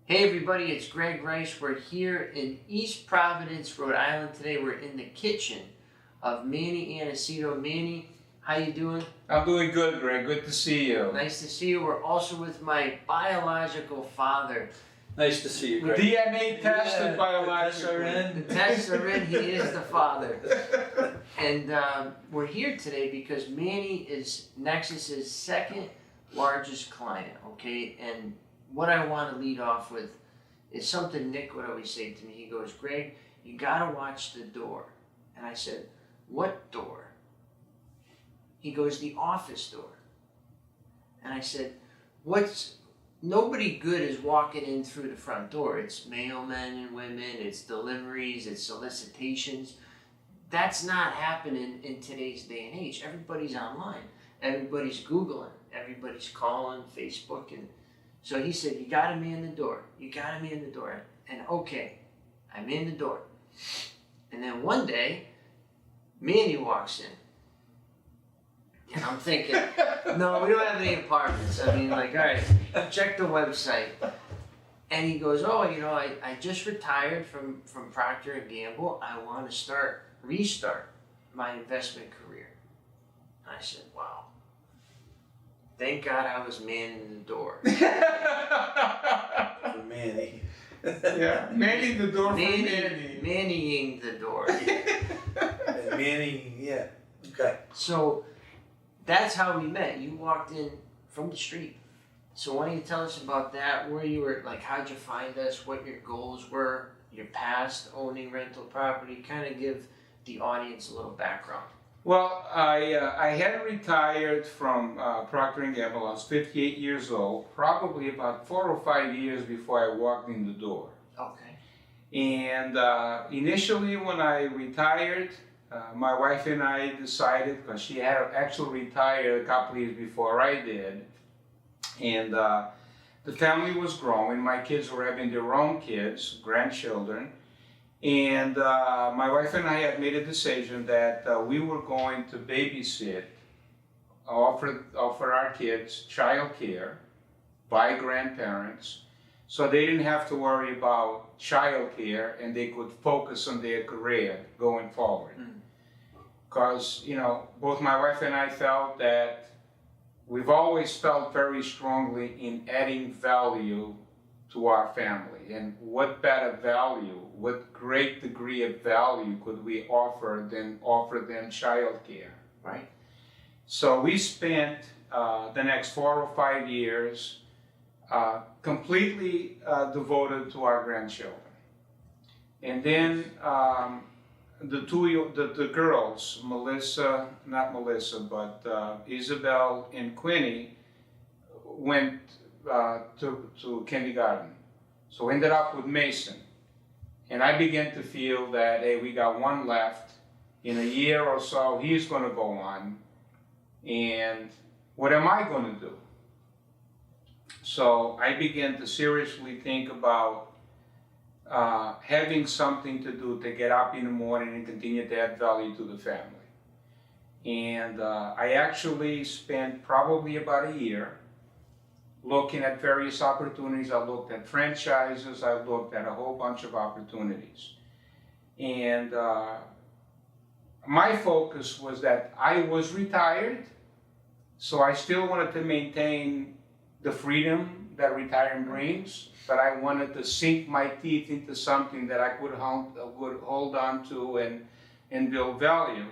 Hey everybody, it's Greg Rice. We're here in East Providence, Rhode Island today. We're in the kitchen of Manny Aniceto. Manny, how you doing? I'm doing good, Greg. Good to see you. Nice to see you. We're also with my biological father. Nice to see you, Greg. DNA tested biological. The tests are in. He is the father. And we're here today because Manny is Nexus's second largest client, okay? And what I want to lead off with is something Nick would always say to me. He goes, Greg, you got to watch the door. And I said, what door? He goes, the office door. And I said, nobody good is walking in through the front door. It's mailmen and women, it's deliveries, it's solicitations. That's not happening in today's day and age. Everybody's online. Everybody's Googling. Everybody's calling Facebook. And so he said, you got to man the door. You got to man the door. And okay, I man the door. And then one day, Manny walks in. And I'm thinking, no, we don't have any apartments. I mean, like, all right, check the website. And he goes, oh, you know, I just retired from Procter & Gamble. I want to restart my investment career. And I said, wow. Thank God I was manning the door. For Manny. Yeah, manning the door for Manny. Mannying the door. Manny, yeah. Okay. So that's how we met. You walked in from the street. So why don't you tell us about that? Where you were, like, how'd you find us? What your goals were? Your past owning rental property? Kind of give the audience a little background. Well, I had retired from Procter & Gamble. I was 58 years old, probably about 4 or 5 years before I walked in the door. Okay. And initially when I retired, my wife and I decided, because she had actually retired a couple of years before I did, and the family was growing. My kids were having their own kids, grandchildren. And my wife and I had made a decision that we were going to babysit, offer our kids child care by grandparents, so they didn't have to worry about child care and they could focus on their career going forward. Because, you know, both my wife and I felt that we've always felt very strongly in adding value to our family, and what better value, what great degree of value could we offer them child care, right? So we spent the next 4 or 5 years completely devoted to our grandchildren. And then the girls, Isabel and Quinny, went to kindergarten. So ended up with Mason. And I began to feel that, hey, we got one left. In a year or so, he's going to go on. And what am I going to do? So I began to seriously think about having something to do to get up in the morning and continue to add value to the family. And I actually spent probably about a year looking at various opportunities. I looked at franchises, I looked at a whole bunch of opportunities. And my focus was that I was retired, so I still wanted to maintain the freedom that retirement brings, but I wanted to sink my teeth into something that I could hold on to and build value.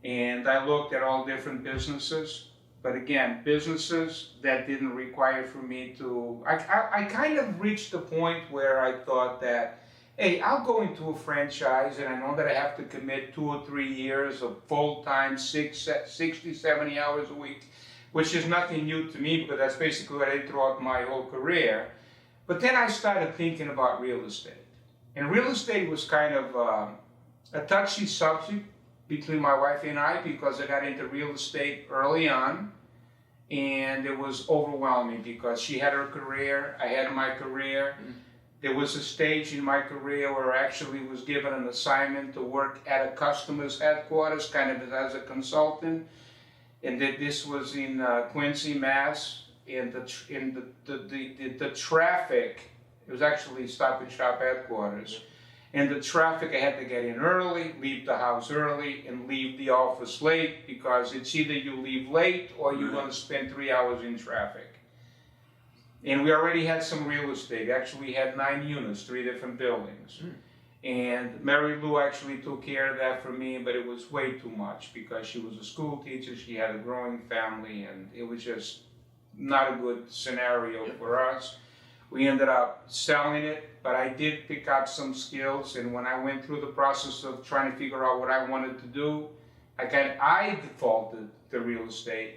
And I looked at all different businesses. But again, businesses that didn't require for me to, I kind of reached the point where I thought that, hey, I'll go into a franchise and I know that I have to commit 2 or 3 years of full-time, 60, 70 hours a week, which is nothing new to me because that's basically what I did throughout my whole career. But then I started thinking about real estate. And real estate was kind of a touchy subject between my wife and I, because I got into real estate early on, and it was overwhelming because she had her career, I had my career. There was a stage in my career where I actually was given an assignment to work at a customer's headquarters, kind of as a consultant, and that this was in Quincy, Mass. And the traffic It was actually Stop and Shop headquarters. And the traffic, I had to get in early, leave the house early, and leave the office late, because it's either you leave late or you're gonna spend 3 hours in traffic. And we already had some real estate. Actually, we had 9 units, 3 different buildings. And Mary Lou actually took care of that for me, but it was way too much because she was a school teacher, she had a growing family, and it was just not a good scenario for us. We ended up selling it, but I did pick up some skills, and when I went through the process of trying to figure out what I wanted to do, I defaulted to real estate,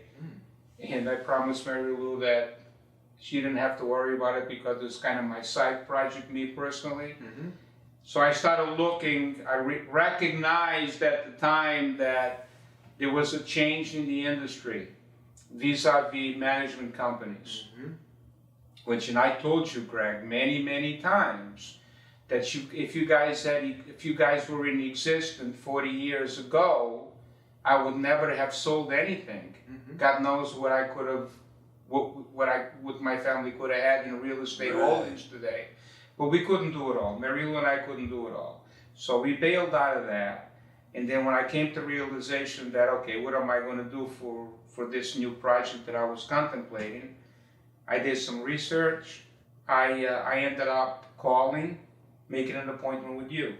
and I promised Mary Lou that she didn't have to worry about it because it's kind of my side project, me personally. So I started looking, I recognized at the time that there was a change in the industry vis-a-vis management companies. Which, and I told you, Greg, many times, that if you guys were in existence 40 years ago, I would never have sold anything. God knows what I could have, what my family could have had in real estate holdings today. But we couldn't do it all. Mary Lou and I couldn't do it all. So we bailed out of that. And then when I came to realization that, okay, what am I going to do for this new project that I was contemplating, I did some research. I ended up calling, making an appointment with you.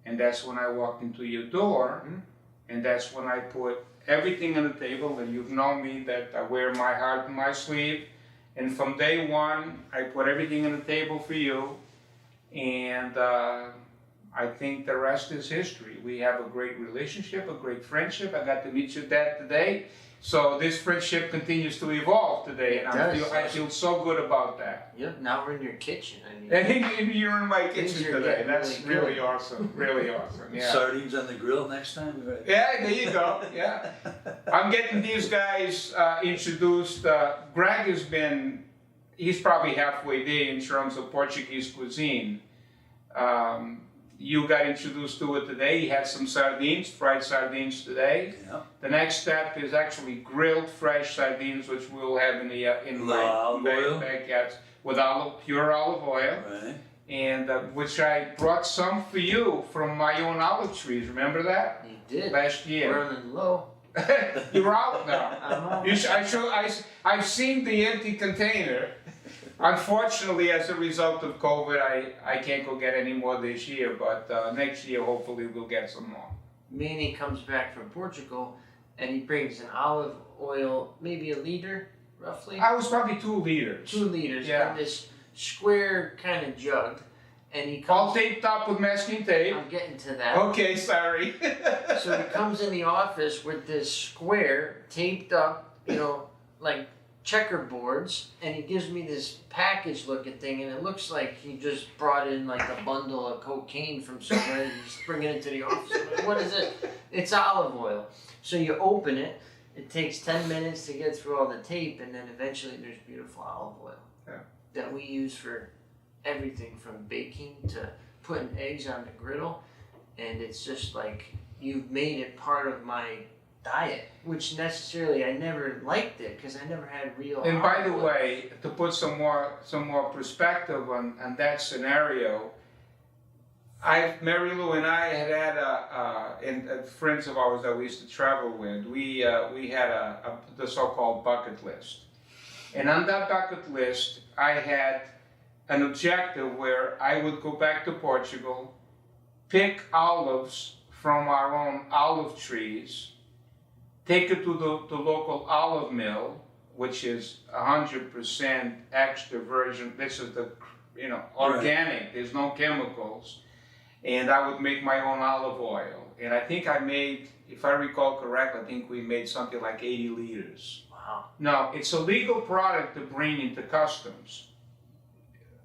And that's when I walked into your door. And that's when I put everything on the table. And you've known me that I wear my heart on my sleeve. And from day one, I put everything on the table for you. And I think the rest is history. We have a great relationship, a great friendship. I got to meet your dad today. So this friendship continues to evolve today, and I feel so good about that. Yep, now we're in your kitchen. I mean, And you're in my kitchen today. That's really good. awesome, really awesome. Yeah. Sardines on the grill next time? Yeah, there you go, yeah. I'm getting these guys introduced. Greg he's probably halfway there in terms of Portuguese cuisine. You got introduced to it today. He had some sardines, fried sardines today. Yeah. The next step is actually grilled fresh sardines, which we'll have in my backyards with pure olive oil. Right. And which I brought some for you from my own olive trees. Remember that? You did. Last year. Running low. You're out now. I'm out. I've seen the empty container. Unfortunately, as a result of COVID, I can't go get any more this year, but next year, hopefully, we'll get some more. Manny comes back from Portugal, and he brings an olive oil, maybe a liter, roughly? I was probably 2 liters. 2 liters, Yeah. in this square kind of jug, and he All comes... taped up with masking tape. I'm getting to that. Okay, sorry. So he comes in the office with this square taped up, like checkerboards, and he gives me this package looking thing, and it looks like he just brought in like a bundle of cocaine from somewhere and he's bringing it to the office. I'm like, what is it? It's olive oil. So you open it, it takes 10 minutes to get through all the tape, and then eventually there's beautiful olive oil that we use for everything from baking to putting eggs on the griddle, and it's just like you've made it part of my diet, which necessarily I never liked it because I never had real. And by the way, to put some more perspective on that scenario, Mary Lou and I had friends of ours that we used to travel with. We had the so-called bucket list, and on that bucket list, I had an objective where I would go back to Portugal, pick olives from our own olive trees, take it to the local olive mill, which is 100% extra virgin. This is the, organic. Right. There's no chemicals, and I would make my own olive oil. And I think I made, if I recall correctly, I think we made something like 80 liters. Wow. Now, it's a legal product to bring into customs.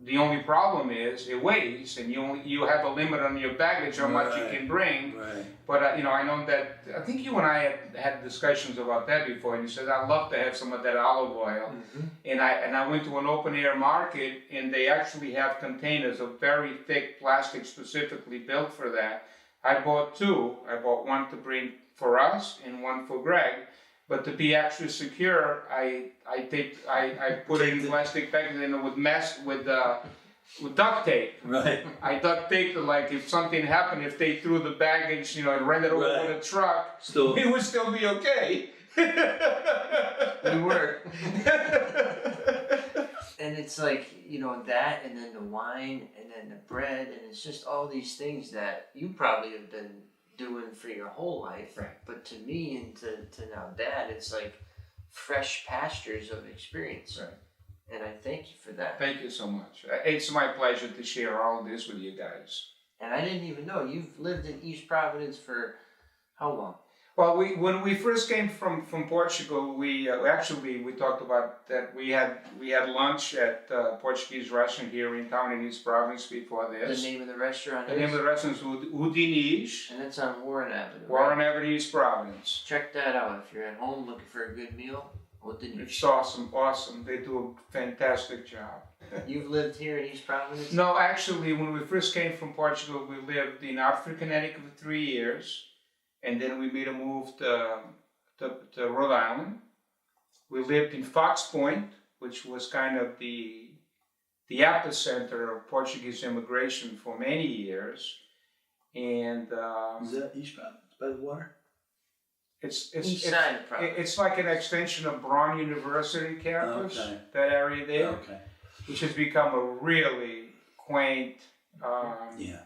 The only problem is it weighs, and you have a limit on your baggage how much you can bring. Right. But I know that I think you and I had discussions about that before, and you said I'd love to have some of that olive oil. And I went to an open air market, and they actually have containers of very thick plastic specifically built for that. I bought 2. I bought one to bring for us and one for Greg. But to be extra secure, I put it in plastic packaging and it would mess with with duct tape. Right. I duct taped it, like if something happened, if they threw the baggage, and ran it over Right. with a truck, Still, it would still be okay. We were. And it's like, that, and then the wine, and then the bread, and it's just all these things that you probably have been doing for your whole life. Right. But to me and to now Dad, it's like fresh pastures of experience. Right. And I thank you for that. Thank you so much. It's my pleasure to share all this with you guys. And I didn't even know, you've lived in East Providence for how long? Well, when we first came from Portugal, we talked about that we had lunch at Portuguese restaurant here in town in East Providence before this. The name of the restaurant The is? name of the restaurant is O Diniz, And it's on Warren Avenue. Warren right? Avenue, East Providence. Check that out if you're at home looking for a good meal. It's awesome. They do a fantastic job. You've lived here in East Providence? No, actually, when we first came from Portugal, we lived in Hartford, Connecticut for 3 years. And then we made a move to Rhode Island. We lived in Fox Point, which was kind of the epicenter of Portuguese immigration for many years. And is that East Providence by the water? East side of Providence. It's like an extension of Brown University campus, Okay. that area there, Okay. which has become a really quaint, Yeah.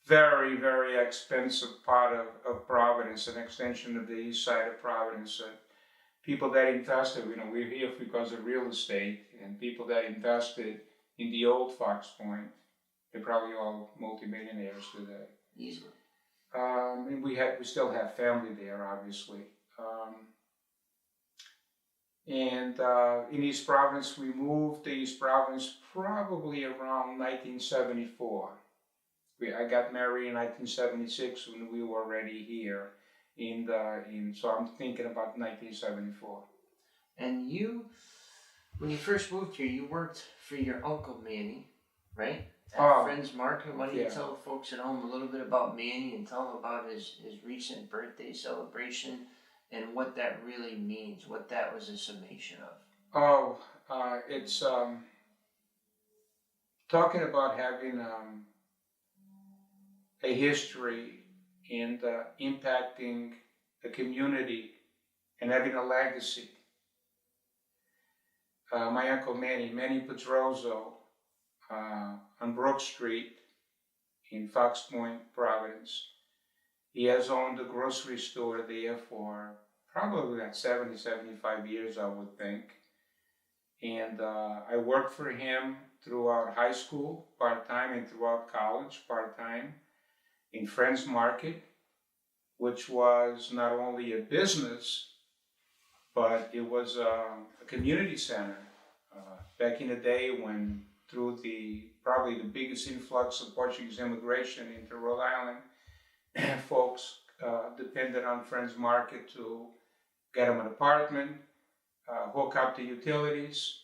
very, very expensive part of Providence, an extension of the east side of Providence. People that invested, we're here because of real estate, and people that invested in the old Fox Point, they're probably all multimillionaires today. Easily. And we still have family there, obviously. And in East Providence, we moved to East Providence probably around 1974. I got married in 1976 when we were already here. So I'm thinking about 1974. And when you first moved here, you worked for your uncle Manny, right? At Friends Market. Why don't you tell the folks at home a little bit about Manny and tell them about his recent birthday celebration and what that really means, what that was a summation of. It's talking about having a history and impacting the community and having a legacy. My uncle Manny Pedroso, on Brook Street in Fox Point, Providence. He has owned a grocery store there for probably about 70, 75 years, I would think. And I worked for him throughout high school, part-time, and throughout college, part-time, in Friends Market, which was not only a business, but it was a community center. Back in the day when, through probably the biggest influx of Portuguese immigration into Rhode Island, folks depended on Friends Market to get them an apartment, hook up the utilities,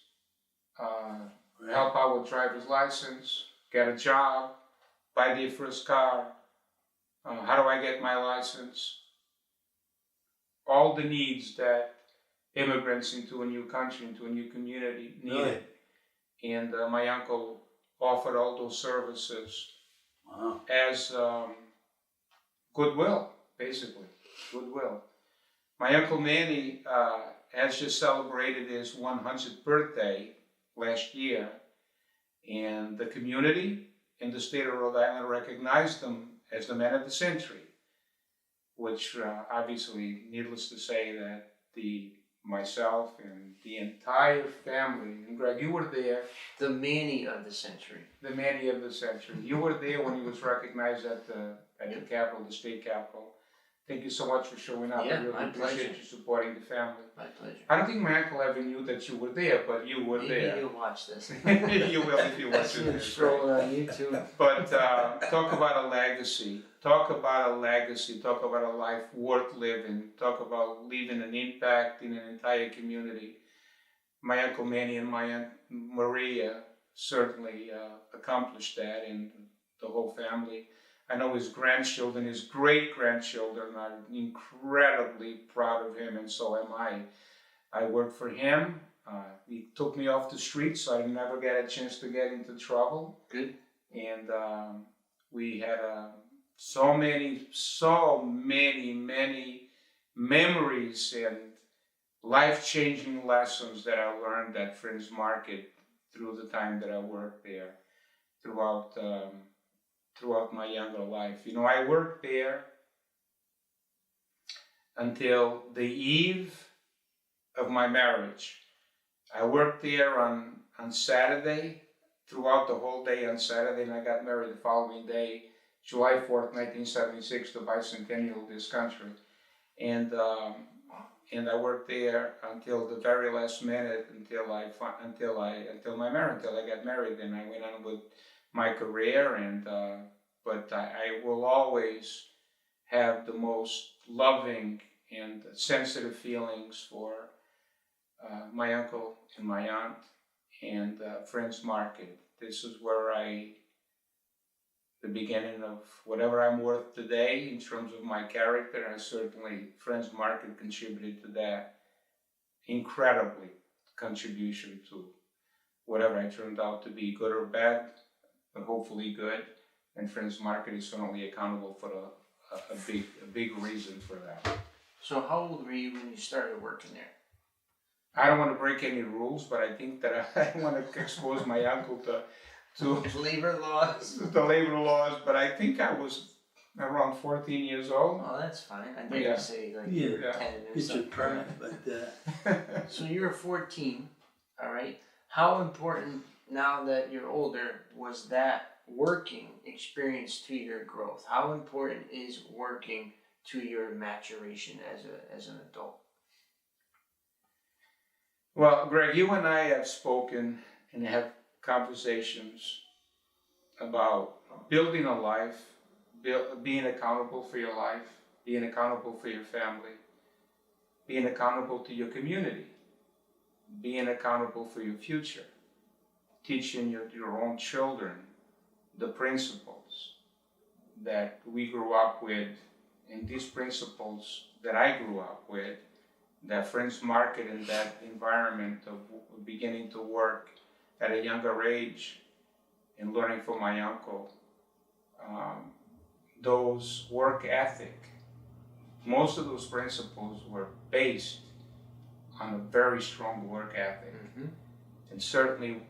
help out with driver's license, get a job, buy their first car, how do I get my license? All the needs that immigrants into a new country, into a new community needed. Really? And my uncle offered all those services as goodwill, basically, goodwill. My uncle Manny has just celebrated his 100th birthday last year, and the community in the state of Rhode Island recognized him as the man of the century, which obviously, needless to say, that myself and the entire family, and Greg, you were there. The Manny of the century. The Manny of the century. You were there when he was recognized at the Capitol, the state Capitol. Thank you so much for showing up. Yeah, I really my appreciate pleasure. you supporting the family. My pleasure. I don't think my uncle ever knew that you were there, but you were Maybe there. you'll watch this. You will if you watch That's it. him scrolling on YouTube. But talk about a legacy. Talk about a legacy. Talk about a life worth living. Talk about leaving an impact in an entire community. My Uncle Manny and my Aunt Maria certainly accomplished that, and the whole family. I know his grandchildren, his great-grandchildren are incredibly proud of him, and so am I. I worked for him He took me off the street, so I never got a chance to get into trouble. Good. And we had so many memories and life-changing lessons that I learned at Friends Market through the time that I worked there, throughout my younger life. You know, I worked there until the eve of my marriage. I worked there on Saturday, throughout the whole day on Saturday, and I got married the following day, July 4th, 1976, the bicentennial of this country. And I worked there until the very last minute, until I got married, and I went on with my career. And but I will always have the most loving and sensitive feelings for my uncle and my aunt and Friends Market. This is where the beginning of whatever I'm worth today in terms of my character. And certainly Friends Market contributed to that incredibly contribution to whatever I turned out to be, good or bad, but hopefully good. And Friends Market is certainly accountable for a big reason for that. So how old were you when you started working there? I don't want to break any rules, but I think that I don't want to expose my uncle to labor laws. the labor laws, but I think I was around 14 years old. Oh, that's fine. I think Yeah. I say like you were 10 or It's a something. permit, but So you were 14, all right? How important, now that you're older, was that working experience to your growth? How important is working to your maturation as an adult? Well, Greg, you and I have spoken and had conversations about building a life, being accountable for your life, being accountable for your family, being accountable to your community, being accountable for your future, teaching your own children the principles that we grew up with, and these principles that I grew up with, that Friends Market and that environment of beginning to work at a younger age and learning from my uncle, those work ethic, most of those principles were based on a very strong work ethic. Mm-hmm. And certainly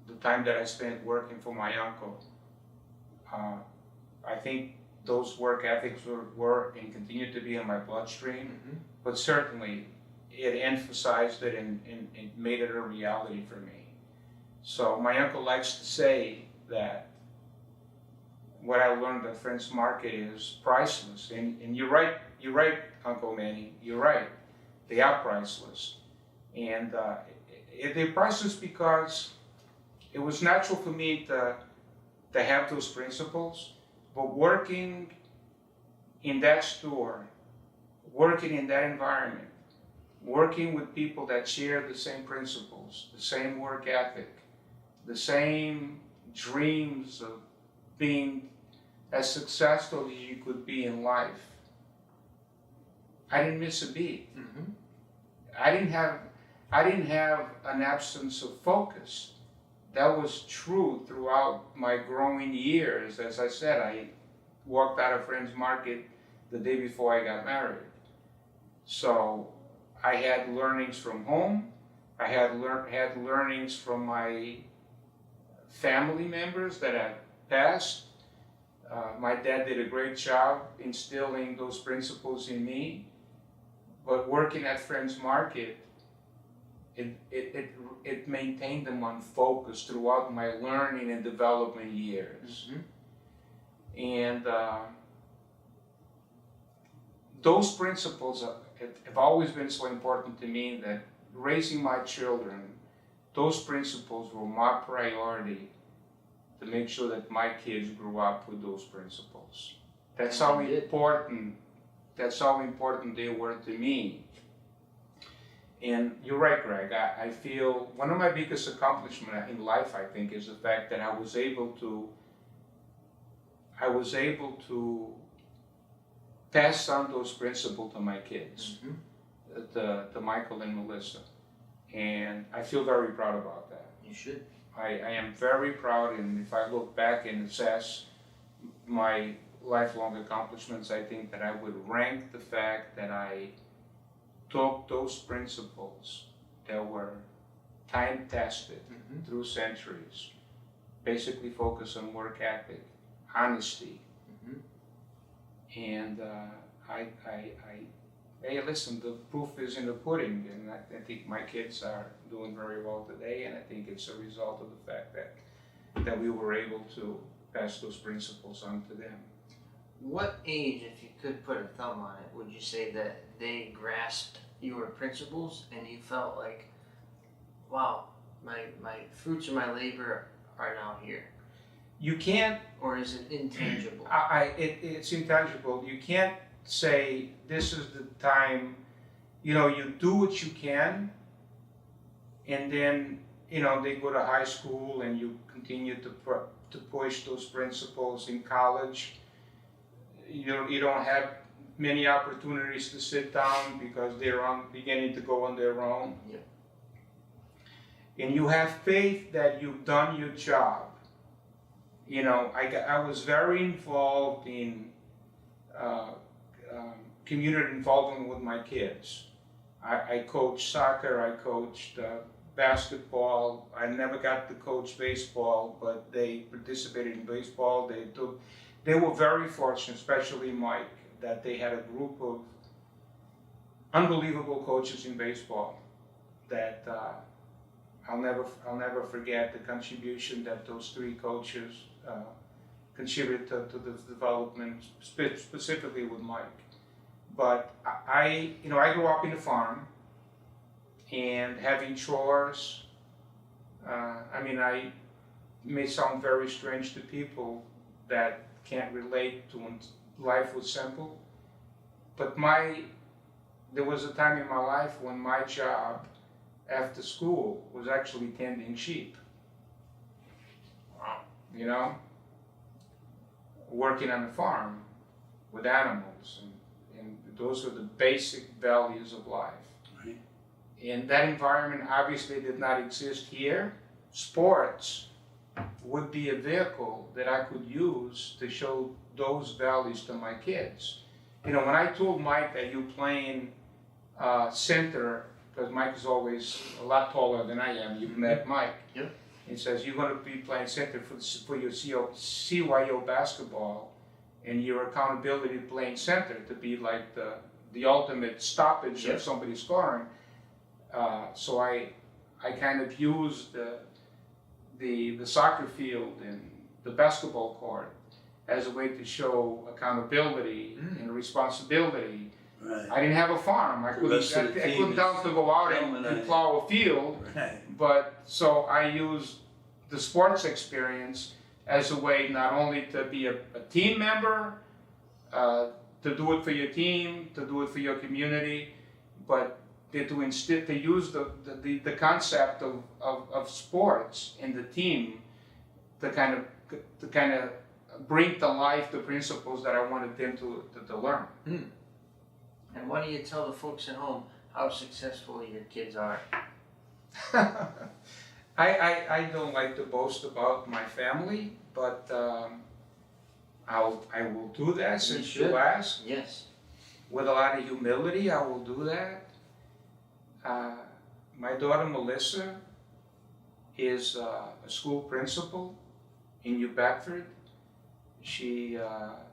the time that I spent working for my uncle, I think those work ethics were and continue to be in my bloodstream, Mm-hmm. but certainly it emphasized it and made it a reality for me. So my uncle likes to say that what I learned at Friends Market is priceless. And you're right, Uncle Manny, you're right. They are priceless. And they're priceless because it was natural for me to have those principles, but working in that store, working in that environment, working with people that share the same principles, the same work ethic, the same dreams of being as successful as you could be in life, I didn't miss a beat. Mm-hmm. I didn't have an absence of focus. That was true throughout my growing years. As I said, I walked out of Friends Market the day before I got married. So I had learnings from home. I had learnings from my family members that had passed. My dad did a great job instilling those principles in me. But working at Friends Market, it maintained them on focus throughout my learning and development years. Mm-hmm. And those principles have always been so important to me that raising my children, those principles were my priority to make sure that my kids grew up with those principles. That's how important they were to me. And you're right, Greg. I feel one of my biggest accomplishments in life, I think, is the fact that I was able to pass on those principles to my kids, Mm-hmm. to Michael and Melissa. And I feel very proud about that. You should. I am very proud, and if I look back and assess my lifelong accomplishments, I think that I would rank the fact that I took those principles that were time tested through centuries, basically focus on work ethic, honesty, and hey, listen, the proof is in the pudding, and I think my kids are doing very well today, and I think it's a result of the fact that we were able to pass those principles on to them. What age, if you could put a thumb on it, would you say that they grasped your principles and you felt like, wow, my fruits of my labor are now here? You can't, or is it intangible? it's intangible. You can't say this is the time, you do what you can, and then, they go to high school and you continue to push those principles in college. You don't have many opportunities to sit down because they're beginning to go on their own. Yeah. And you have faith that you've done your job. I was very involved in community involvement with my kids. I coached soccer, I coached basketball. I never got to coach baseball, but they participated in baseball. They were very fortunate, especially Mike, that they had a group of unbelievable coaches in baseball that I'll never forget the contribution that those three coaches contributed to the development, specifically with Mike. But I grew up in a farm, and having chores. I may sound very strange to people that can't relate to when life was simple, but there was a time in my life when my job after school was actually tending sheep. Wow. Working on the farm with animals, and those were the basic values of life. Right. And that environment obviously did not exist here. Sports would be a vehicle that I could use to show those values to my kids. When I told Mike that you playing center, because Mike is always a lot taller than I am, you've met Mike. Yep. He says, you're going to be playing center for your CYO basketball, and your accountability playing center to be like the ultimate stoppage of somebody scoring. So I kind of used the soccer field and the basketball court as a way to show accountability and responsibility. Right. I didn't have a farm. I couldn't down to go out and plow a field. Right. But so I used the sports experience as a way not only to be a team member, to do it for your team, to do it for your community, but to use the concept of sports in the team to kind of bring to life the principles that I wanted them to learn. And why don't you tell the folks at home how successful your kids are? I don't like to boast about my family, but I will do that since you asked. Yes. With a lot of humility, I will do that. My daughter Melissa is a school principal in New Bedford. She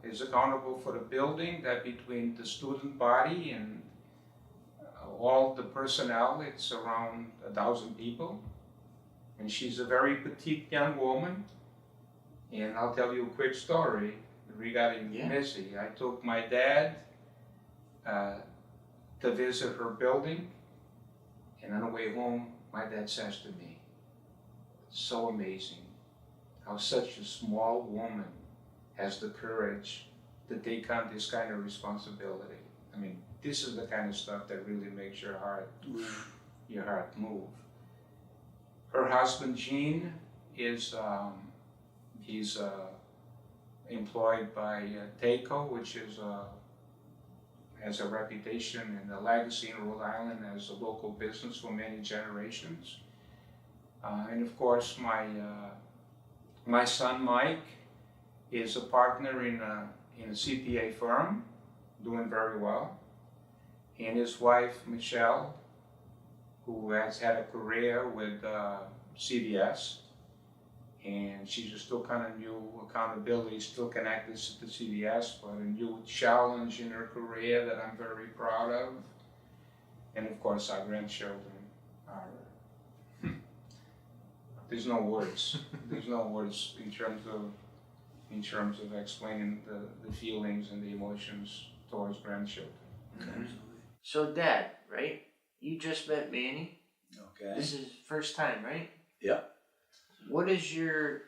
is accountable for the building, that between the student body and all the personnel, it's around 1,000 people. And she's a very petite young woman. And I'll tell you a quick story regarding Missy. I took my dad to visit her building, and on the way home, my dad says to me, so amazing how such a small woman has the courage to take on this kind of responsibility. I mean, this is the kind of stuff that really makes your heart move. Her husband Gene is he's employed by TACO, which is has a reputation and a legacy in Rhode Island as a local business for many generations. And of course, my son Mike is a partner in a CPA firm, doing very well. And his wife Michelle, who has had a career with CVS, and she's just still kind of new accountability, still connected to CVS, but a new challenge in her career that I'm very proud of. And of course, our grandchildren are, there's no words. There's no words in terms of explaining the feelings and the emotions towards grandchildren. Okay. So Dad, right? You just met Manny. Okay. This is first time, right? Yeah. What is your,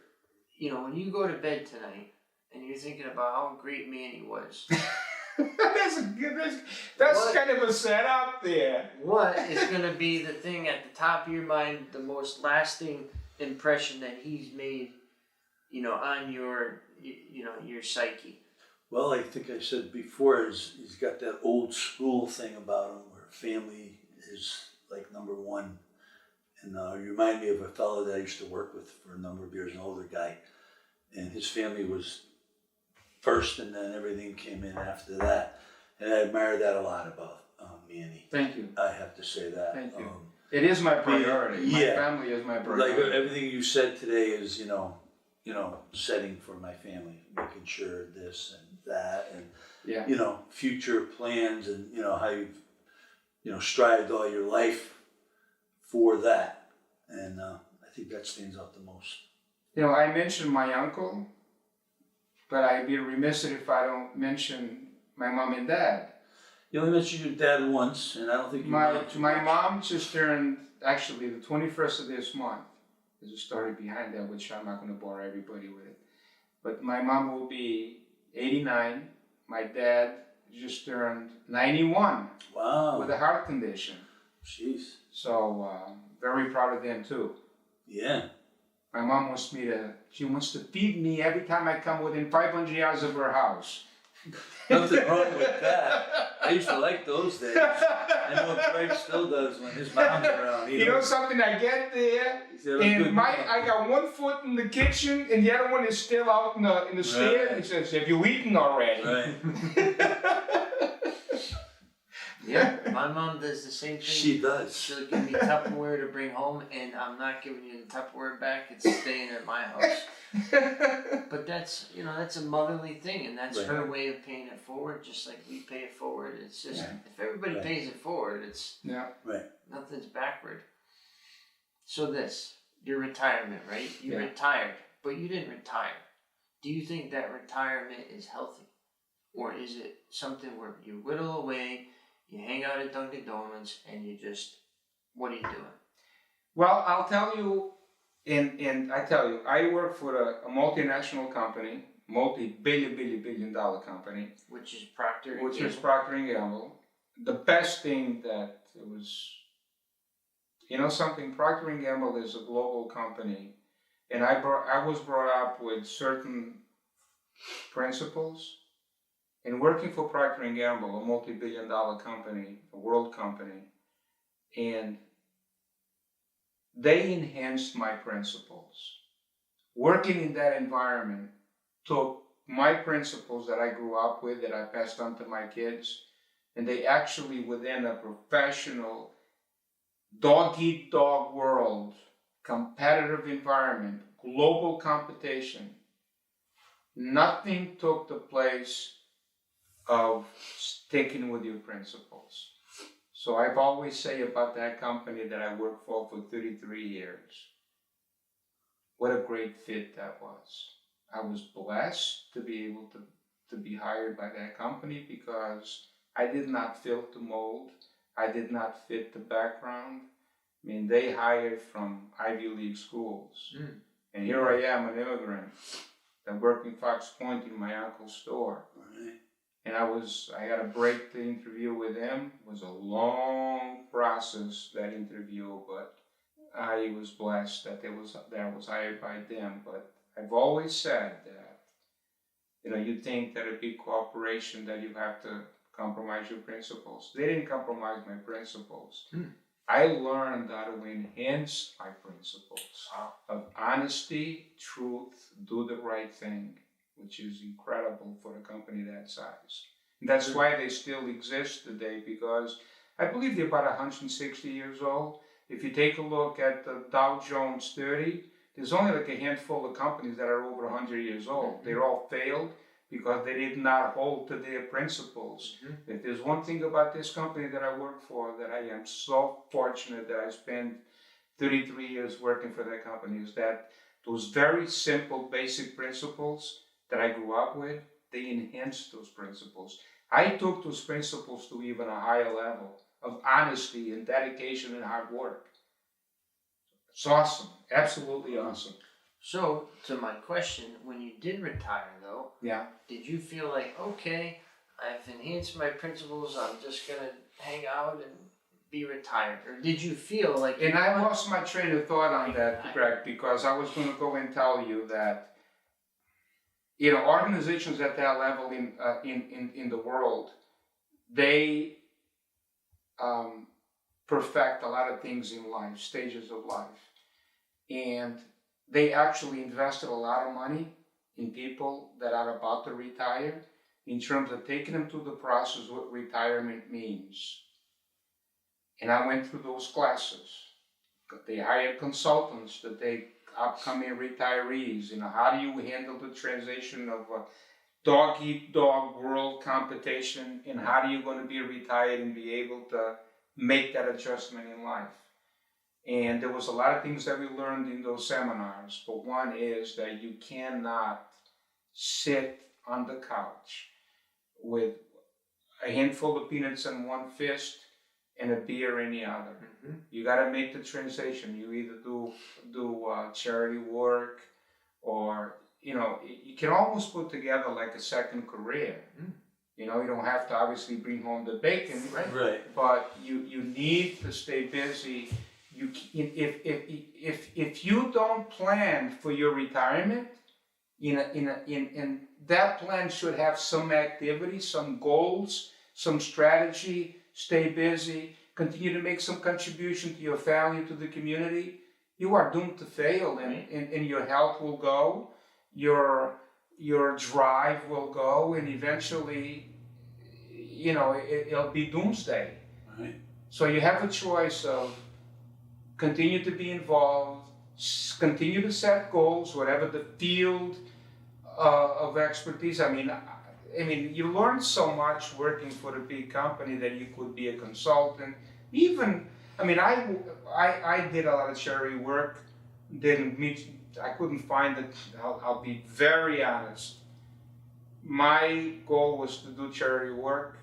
when you go to bed tonight and you're thinking about how great Manny was, That's kind of a setup there. what is going to be the thing at the top of your mind, the most lasting impression that he's made, on your psyche? Well, I think I said before, he's got that old school thing about him where family is like number one. And you remind me of a fellow that I used to work with for a number of years, an older guy. And his family was first, and then everything came in after that. And I admire that a lot about Manny. Thank you. I have to say that. Thank you. It is my priority. My Yeah. family is my priority. Like everything you said today is, setting for my family, making sure this and that, and Yeah. future plans, and how you've strived all your life for that, and I think that stands out the most. I mentioned my uncle, but I'd be remiss if I don't mention my mom and dad. You only mentioned your dad once, and I don't think you mentioned My mom just turned, actually, the 21st of this month. There's a story behind that, which I'm not going to bore everybody with it. But my mom will be 89. My dad just turned 91 Wow. with a heart condition. Jeez. So, very proud of them too. Yeah. My mom wants to feed me every time I come within 500 yards of her house. Nothing wrong with that. I used to like those days. I know Craig still does when his mom's around. You know something, I get there, and I got one foot in the kitchen, and the other one is still out in the stairs. Right. He says, "Have you eaten already?" Right. Yeah, my mom does the same thing. She does. She'll give me Tupperware to bring home, and I'm not giving you the Tupperware back. It's staying at my house. But that's a motherly thing, and that's her way of paying it forward, just like we pay it forward. It's just if everybody pays it forward, it's nothing's backward. So your retirement, right? You retired, but you didn't retire. Do you think that retirement is healthy, or is it something where you whittle away? You hang out at Dunkin' Donuts and you just, what are you doing? Well, I'll tell you, and I tell you, I work for a multinational company, multi-billion dollar company. Which is Procter & Gamble. Which is Procter & Gamble. The best thing that it was, something, Procter & Gamble is a global company, and I was brought up with certain principles. And working for Procter & Gamble, a multi-billion dollar company, a world company, and they enhanced my principles. Working in that environment took my principles that I grew up with, that I passed on to my kids, and they actually, within a professional, dog-eat-dog world, competitive environment, global competition, nothing took the place of sticking with your principles. So I've always say about that company that I worked for 33 years, what a great fit that was. I was blessed to be able to be hired by that company because I did not fit the mold. I did not fit the background. I mean, they hired from Ivy League schools. And here I am, an immigrant that worked in Fox Point in my uncle's store. Right. And I got to break the interview with him. It was a long process, that interview, but I was blessed that I was hired by them. But I've always said that, you think that a big corporation that you have to compromise your principles. They didn't compromise my principles. Hmm. I learned how to enhance my principles of honesty, truth, do the right thing, which is incredible for a company that size. And that's why they still exist today, because I believe they're about 160 years old. If you take a look at the Dow Jones 30, there's only like a handful of companies that are over 100 years old. Mm-hmm. They're all failed because they did not hold to their principles. Mm-hmm. If there's one thing about this company that I work for, that I am so fortunate that I spent 33 years working for that company, is that those very simple, basic principles that I grew up with, they enhanced those principles. I took those principles to even a higher level of honesty and dedication and hard work. It's awesome, absolutely awesome. So, to my question, when you did retire though, Yeah. did you feel like, okay, I've enhanced my principles, I'm just gonna hang out and be retired? Or did you feel like... And I lost my train of thought on that, Greg, because I was going to go and tell you that, you know, organizations at that level in the world, they perfect a lot of things in life, stages of life. And they actually invested a lot of money in people that are about to retire in terms of taking them through the process what retirement means. And I went through those classes. They hired consultants to take upcoming retirees. You know, how do you handle the transition of a dog-eat-dog world competition, and how do you going to be retired and be able to make that adjustment in life? And there was a lot of things that we learned in those seminars, but one is that you cannot sit on the couch with a handful of peanuts in one fist and a beer in the other. Mm-hmm. You got to make the transition. You either do charity work, or you know, you can almost put together like a second career. Mm. You know, you don't have to obviously bring home the bacon, Right. but you need to stay busy. If you don't plan for your retirement, in that plan should have some activity, some goals, some strategy. Stay busy, continue to make some contribution to your family, to the community. You are doomed to fail, and your health will go, your drive will go, and eventually, you know, it'll be doomsday. Right. So you have a choice of continue to be involved, continue to set goals, whatever the field of expertise. I mean, you learn so much working for a big company that you could be a consultant. Even, I did a lot of charity work. I couldn't find it. I'll be very honest. My goal was to do charity work.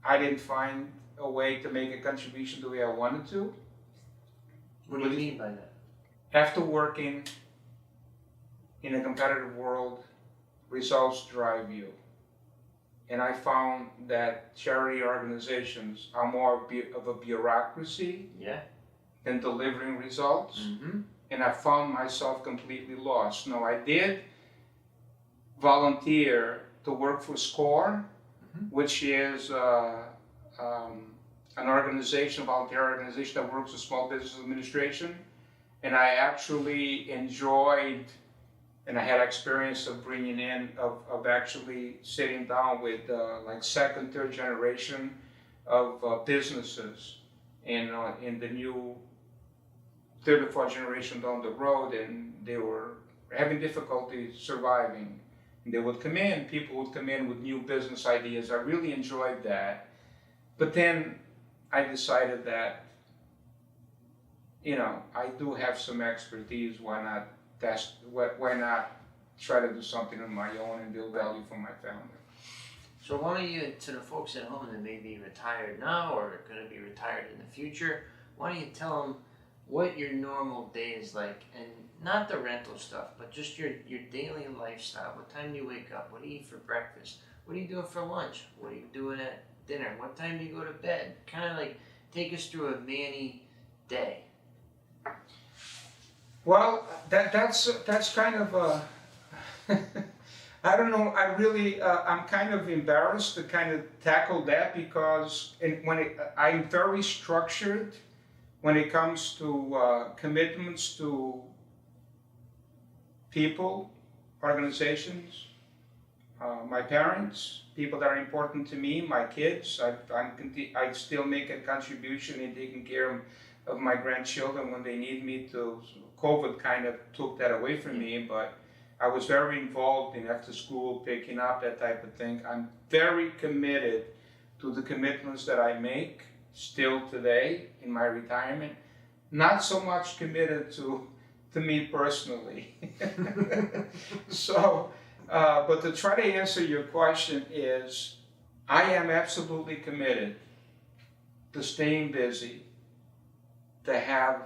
I didn't find a way to make a contribution the way I wanted to. What do you mean by that? After working in a competitive world, results drive you. And I found that charity organizations are more of a bureaucracy than delivering results. Mm-hmm. And I found myself completely lost. Now, I did volunteer to work for SCORE, which is an organization, a volunteer organization that works with small business administration. And I actually enjoyed, and I had experience of bringing in, of actually sitting down with like second, third generation of businesses in the new third or fourth generation down the road, and they were having difficulty surviving. And they would come in, people would come in with new business ideas. I really enjoyed that. But then I decided that, you know, I do have some expertise. Why not try to do something on my own and build value for my family? So why don't you, to the folks at home that may be retired now or going to be retired in the future, why don't you tell them what your normal day is like, and not the rental stuff, but just your daily lifestyle. What time do you wake up? What do you eat for breakfast? What are you doing for lunch? What are you doing at dinner? What time do you go to bed? Kind of like take us through a Manny day. Well, that's kind of I don't know, I really, I'm kind of embarrassed to kind of tackle that because I'm very structured when it comes to commitments to people, organizations, my parents, people that are important to me, my kids. I still make a contribution in taking care of my grandchildren when they need me to. COVID kind of took that away from me, but I was very involved in after school, picking up, that type of thing. I'm very committed to the commitments that I make still today in my retirement. Not so much committed to me personally. So, but to try to answer your question is, I am absolutely committed to staying busy, to have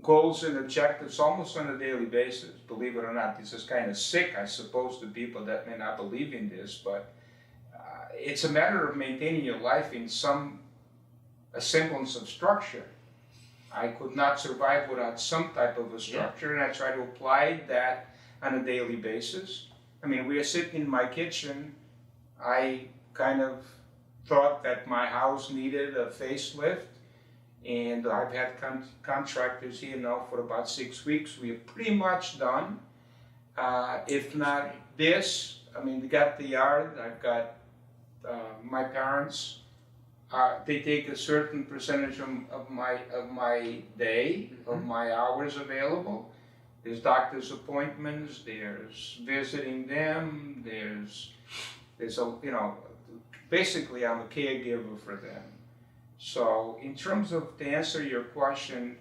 goals and objectives almost on a daily basis. Believe it or not, this is kind of sick, I suppose, to people that may not believe in this, but it's a matter of maintaining your life in a semblance of structure. I could not survive without some type of a structure, and I try to apply that on a daily basis. I mean, we are sitting in my kitchen. I kind of thought that my house needed a facelift, and I've had contractors here now for about 6 weeks. We are pretty much done. If not this, I mean, we got the yard. I've got my parents. They take a certain percentage of my day, of my hours available. There's doctor's appointments, there's visiting them, there's basically I'm a caregiver for them. So in terms of, to answer your question,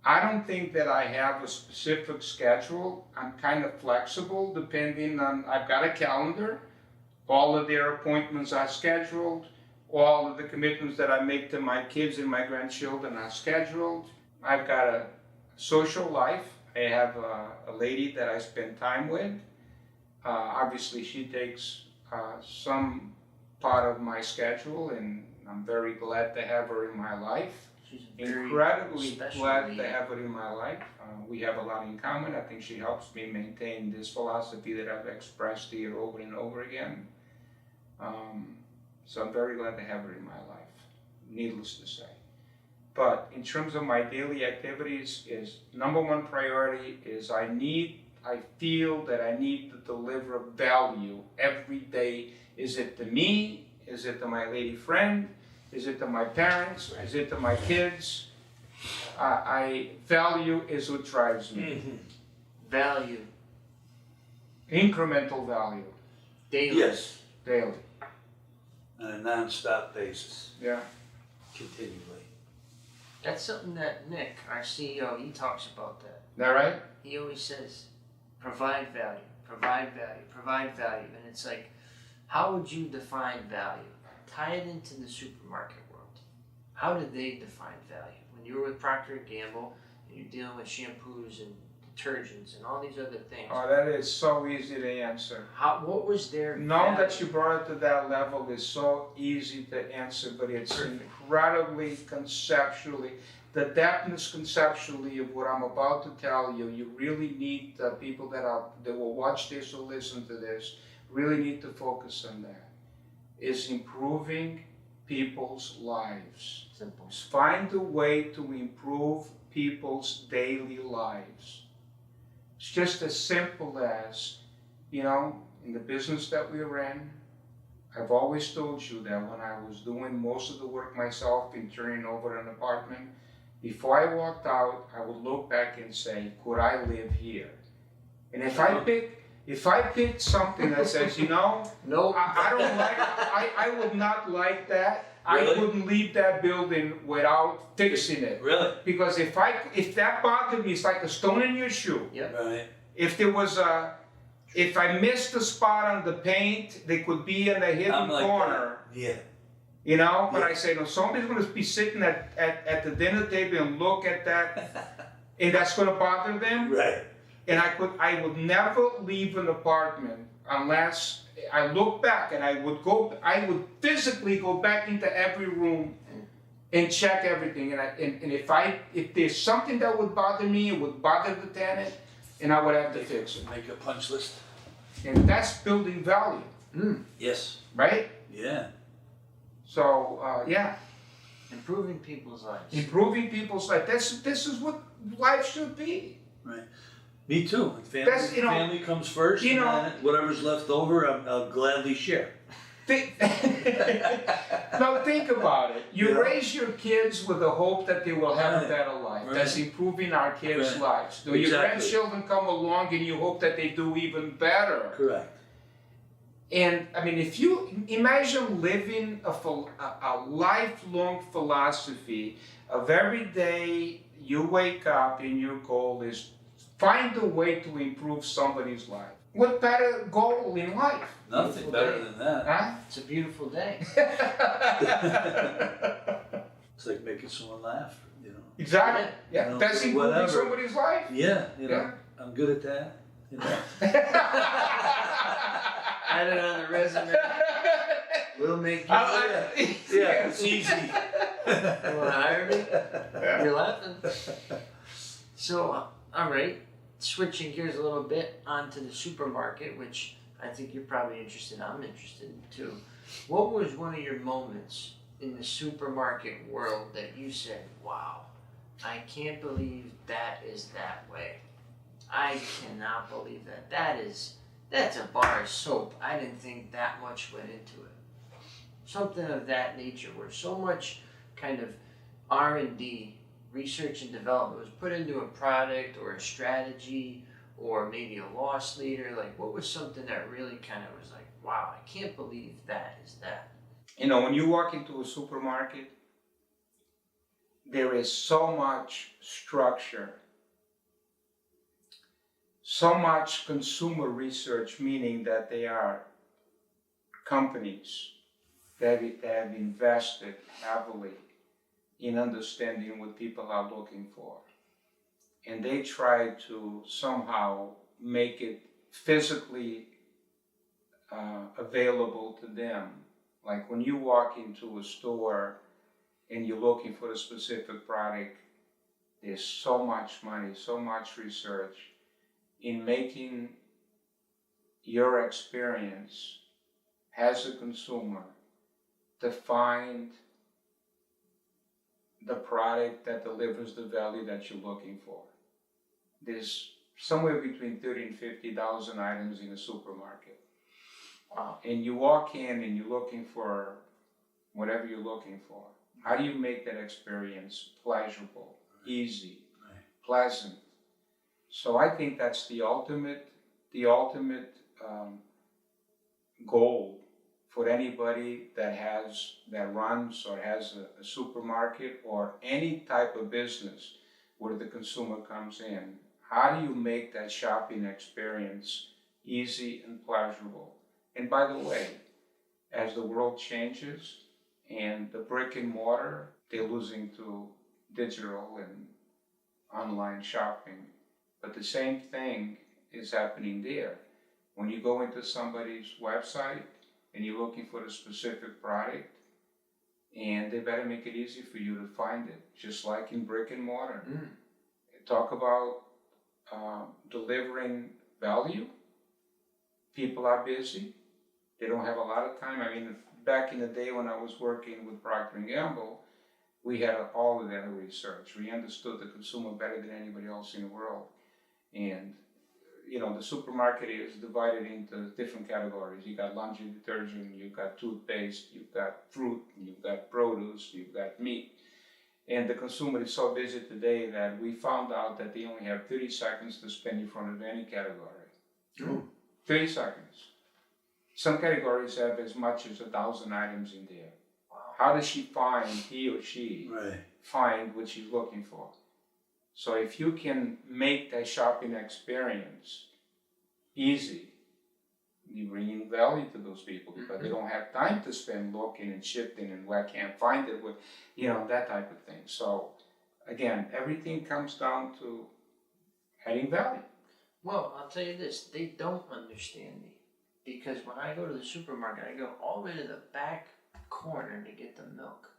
I don't think that I have a specific schedule. I'm kind of flexible depending on, I've got a calendar, all of their appointments are scheduled, all of the commitments that I make to my kids and my grandchildren are scheduled. I've got a social life. I have a lady that I spend time with. Obviously, she takes some part of my schedule, and I'm very glad to have her in my life. She's very incredibly special glad lady. to have her in my life. We have a lot in common. I think she helps me maintain this philosophy that I've expressed here over and over again. So I'm very glad to have her in my life, needless to say. But in terms of my daily activities, is number one priority is I feel that I need to deliver value every day. Is it to me? Is it to my lady friend? Is it to my parents? Is it to my kids? Value is what drives me. Mm-hmm. Value. Incremental value. Daily. Yes, Daily. on a non-stop basis, Yeah. continually. That's something that Nick, our CEO, he talks about that. That right? He always says, provide value, provide value, provide value. And it's like, how would you define value? Tie it into the supermarket world. How did they define value? When you were with Procter & Gamble, and you're dealing with shampoos and detergents and all these other things. Oh, that is so easy to answer. What was their Now value? that you brought it to that level is so easy to answer, but it's incredibly conceptually, the depthness conceptually of what I'm about to tell you, you really need people that will watch this or listen to this, really need to focus on that, is improving people's lives. Simple. Find a way to improve people's daily lives. It's just as simple as, in the business that we were in, I've always told you that when I was doing most of the work myself in turning over an apartment, before I walked out, I would look back and say, could I live here? And if I picked something that says, No. I don't like, I would not like that. Really? I couldn't leave that building without fixing it. Really? Because if that bothered me, it's like a stone in your shoe. Yep. Right. If I missed a spot on the paint, they could be in a hidden I'm like corner. that. Yeah. But I say, no, somebody's gonna be sitting at the dinner table and look at that, and that's gonna bother them. Right. And I would never leave an apartment unless I look back, and I would physically go back into every room and check everything. And if there's something that would bother me, it would bother the tenant, and I would have to fix it. Make a punch list. And that's building value, Yes. right? Yeah. So, yeah, Improving people's lives. improving people's life. This is what life should be. Right. Me too. That's, you know, Family comes first, you and know, then whatever's left over, I'll gladly share. Think, now think about it. You Yeah. raise your kids with the hope that they will have a Right. better life. Right. That's improving our kids' Right. lives. Do your Exactly. grandchildren come along and you hope that they do even better? Correct. And I mean, if you imagine living a lifelong philosophy of every day you wake up and your goal is find a way to improve somebody's life. What better goal in life? Nothing Beautiful better day. than that. Huh? It's a beautiful day. It's like making someone laugh, you know. Exactly. Yeah, You know, that's improving whatever. somebody's life. Yeah, you know, Yeah. I'm good at that. You know. Add it on the resume. We'll make you. Yeah, it's easy. You want to hire me? You're laughing. So, all right, switching gears a little bit onto the supermarket, which I think you're probably interested in. I'm interested in too. What was one of your moments in the supermarket world that you said, wow, I can't believe that is that way. I cannot believe that. That's a bar of soap. I didn't think that much went into it. Something of that nature where so much kind of R&D, research and development, was put into a product or a strategy or maybe a loss leader. Like, what was something that really kind of was like, wow, I can't believe that is that. You know, when you walk into a supermarket, there is so much structure, so much consumer research, meaning that they are companies that have invested heavily in understanding what people are looking for. And they try to somehow make it physically available to them. Like when you walk into a store and you're looking for a specific product, there's so much money, so much research in making your experience as a consumer to find the product that delivers the value that you're looking for. There's somewhere between 30 and 50,000 items in a supermarket. Wow. And you walk in and you're looking for whatever you're looking for. How do you make that experience pleasurable, easy, pleasant? So I think that's the ultimate goal for anybody that runs or has a supermarket or any type of business where the consumer comes in. How do you make that shopping experience easy and pleasurable? And by the way, as the world changes and the brick and mortar, they're losing to digital and online shopping. But the same thing is happening there. When you go into somebody's website and you're looking for a specific product, and they better make it easy for you to find it, just like in brick and mortar. Talk about delivering value. People are busy. They don't have a lot of time. I mean, back in the day when I was working with Procter & Gamble, we had all of that research. We understood the consumer better than anybody else in the world. And, you know, the supermarket is divided into different categories. You got laundry detergent, you've got toothpaste, you've got fruit, you've got produce, you've got meat. And the consumer is so busy today that we found out that they only have 30 seconds to spend in front of any category. 30 seconds. Some categories have as much as 1,000 items in there. Wow. How does he or she find what she's looking for? So if you can make that shopping experience easy, you're bringing value to those people because they don't have time to spend looking and shifting and I can't find it with, you know, that type of thing. So again, everything comes down to adding value. Well, I'll tell you this, they don't understand me. Because when I go to the supermarket, I go all the way to the back corner to get the milk.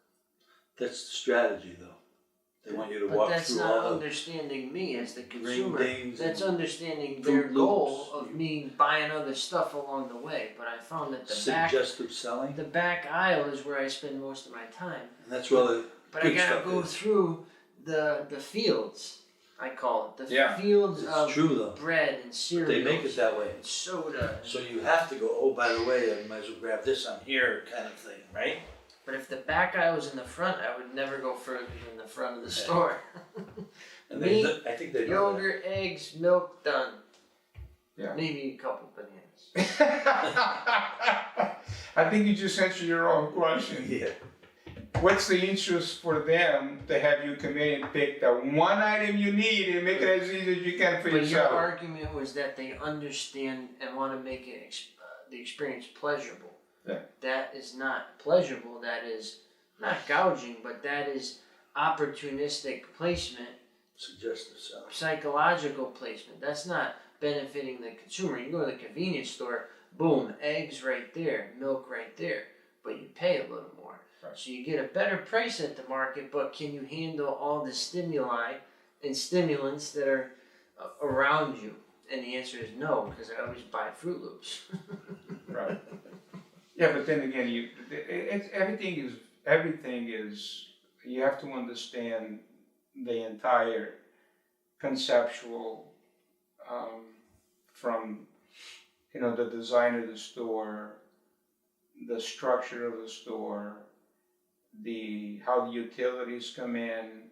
That's the strategy, though. They want you to But walk that's through not all the understanding me as the green consumer. things. That's and understanding Fruit their goal Loops. of me buying other stuff along the way. But I found that suggestive selling. the back aisle is where I spend most of my time. And that's where the But good I gotta stuff go is. through the fields. I call it the Yeah. fields It's of true though. bread and cereal. They make it that way. and soda. So you have to go, oh, by the way, I might as well grab this on here kind of thing, right? But if the back aisle was in the front, I would never go further than the front of the store. And Meat, I think they know Yogurt, eggs, milk, done. Yeah. Maybe a couple bananas. I think you just answered your own that. question. Yeah. What's the interest for them to have you come in and pick the one item you need and make it as easy as you can for But your yourself? argument was that they understand and want to make it the experience pleasurable. Yeah. That is not pleasurable. That is not gouging, but that is opportunistic placement, Suggestive selling. psychological placement. That's not benefiting the consumer. You go to the convenience store, boom, eggs right there, milk right there, but you pay a little more. Right. So you get a better price at the market, but can you handle all the stimuli and stimulants that are around you? And the answer is no, because I always buy Fruit Loops. Right. Yeah, but then again, everything is. You have to understand the entire conceptual, from the design of the store, the structure of the store, how the utilities come in.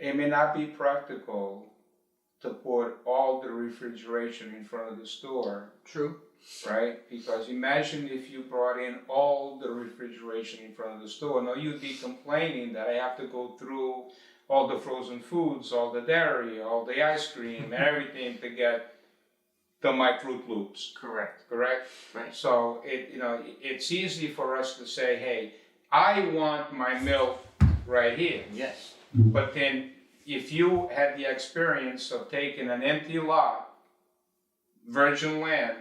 It may not be practical to put all the refrigeration in front of the store. True. Right? Because imagine if you brought in all the refrigeration in front of the store. Now you'd be complaining that I have to go through all the frozen foods, all the dairy, all the ice cream, and everything to get my Fruit Loops. Correct. Correct? Right. So it's easy for us to say, hey, I want my milk right here. Yes. But then if you had the experience of taking an empty lot, virgin land,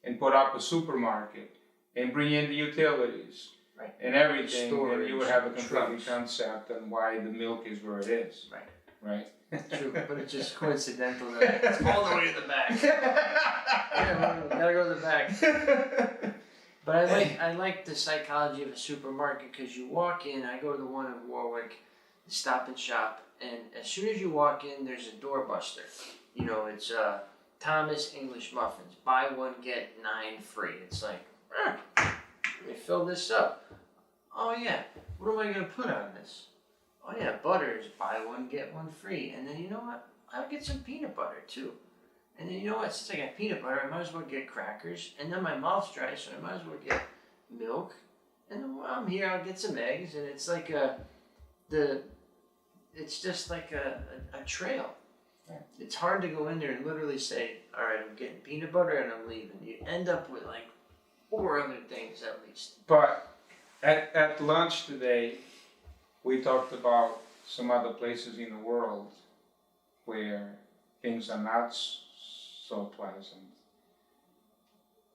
and put up a supermarket and bring in the utilities Right. and everything, Storage, and you would have a complete trucks. concept on why the milk is where it is. Right. Right? True, but it's just coincidental that it's all the way to the back. Yeah, we gotta go to the back. But I like the psychology of a supermarket because you walk in. I go to the one in Warwick, Stop and Shop, and as soon as you walk in, there's a doorbuster. It's Thomas English muffins. Buy one get 9 free. It's like, let me fill this up. Oh yeah, what am I gonna put on this? Oh yeah, butter is buy one get one free. And then you know what? I'll get some peanut butter too. And then you know what? Since I got peanut butter, I might as well get crackers. And then my mouth's dry, so I might as well get milk. And then while I'm here, I'll get some eggs. And it's like it's just like a trail. It's hard to go in there and literally say, all right, I'm getting peanut butter and I'm leaving. You end up with like 4 other things at least. But at lunch today, we talked about some other places in the world where things are not so pleasant.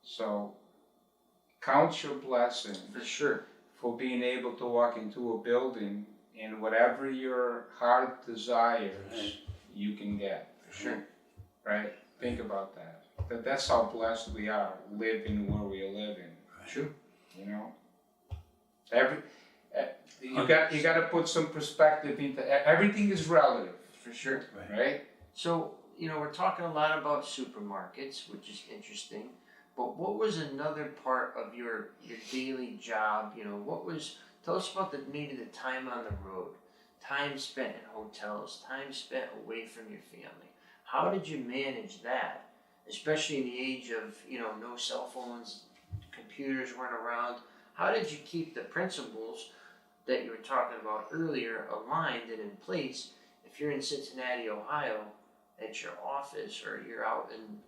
So count your blessings For sure. for being able to walk into a building and whatever your heart desires, Right. you can get. For sure. Right? Think about that. That's how blessed we are, living where we are living. True. You got to put some perspective into everything is relative, For sure. right? So, we're talking a lot about supermarkets, which is interesting. But what was another part of your daily job? Tell us about maybe the time on the road, time spent in hotels, time spent away from your family. How did you manage that, especially in the age of, no cell phones, computers weren't around? How did you keep the principles that you were talking about earlier aligned and in place if you're in Cincinnati, Ohio, at your office, or you're out in,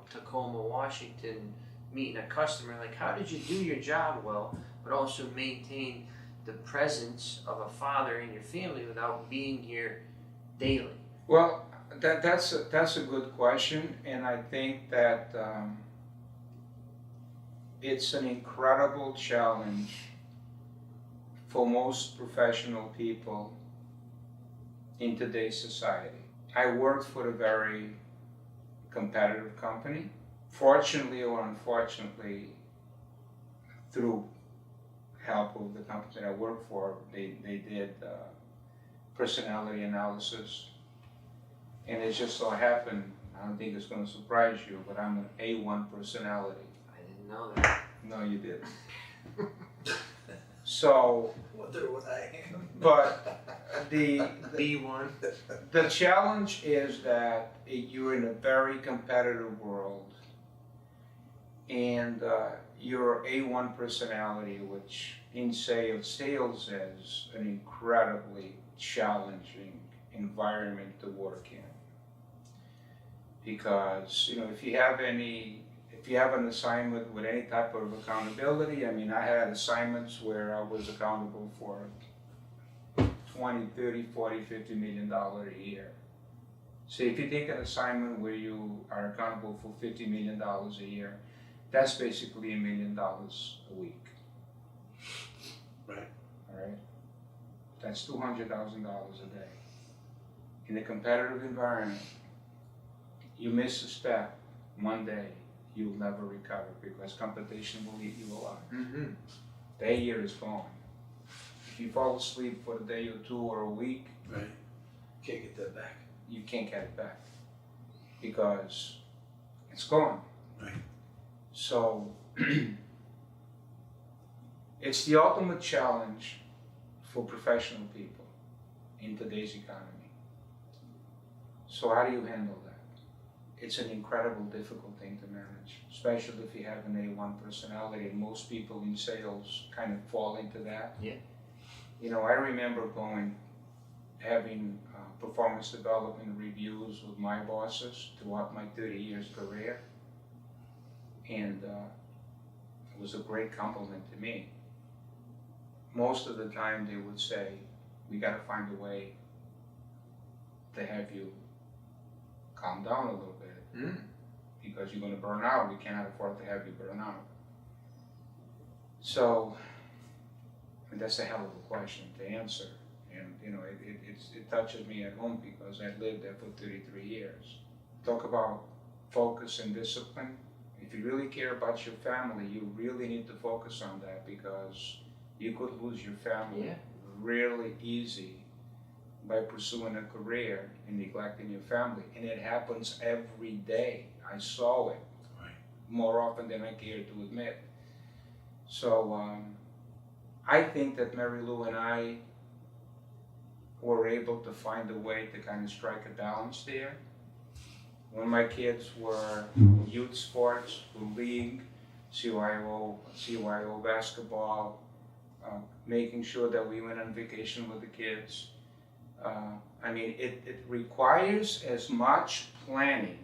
Tacoma, Washington, meeting a customer? Like, how did you do your job well, but also maintain the presence of a father in your family without being here daily? Well, that's a good question, and I think that it's an incredible challenge for most professional people in today's society. I worked for a very competitive company. Fortunately or unfortunately, through help of the company that I work for, they did personality analysis. And it just so happened, I don't think it's going to surprise you, but I'm an A1 personality. I didn't know that. No, you didn't. So, Wonder what I am. but the B1. the challenge is that you're in a very competitive world, and your A1 personality, which in sales is an incredibly challenging environment to work in. Because, you know, if you have an assignment with any type of accountability, I mean, I had assignments where I was accountable for 20, 30, 40, $50 million a year. So if you take an assignment where you are accountable for $50 million a year, that's basically $1 million a week. Right. All right? That's $200,000 a day. In a competitive environment, you miss a step one day, you'll never recover because competition will eat you alive. Mm-hmm. That year is gone. If you fall asleep for a day or two or a week, Right. Can't get that back. you can't get it back because it's gone. Right. So it's the ultimate challenge for professional people in today's economy. So how do you handle that? It's an incredible difficult thing to manage, especially if you have an A1 personality, and most people in sales kind of fall into that. Yeah. You know, I remember having performance development reviews with my bosses throughout my 30 years career, and it was a great compliment to me. Most of the time they would say, we got to find a way to have you calm down a little bit because you're going to burn out. We cannot afford to have you burn out. So, and that's a hell of a question to answer. And, you know, it touches me at home because I lived there for 33 years. Talk about focus and discipline. If you really care about your family, you really need to focus on that because you could lose your family really easy by pursuing a career and neglecting your family. And it happens every day. I saw it more often than I care to admit. So I think that Mary Lou and I were able to find a way to kind of strike a balance there. When my kids were youth sports, league, CYO basketball, making sure that we went on vacation with the kids. I mean, it requires as much planning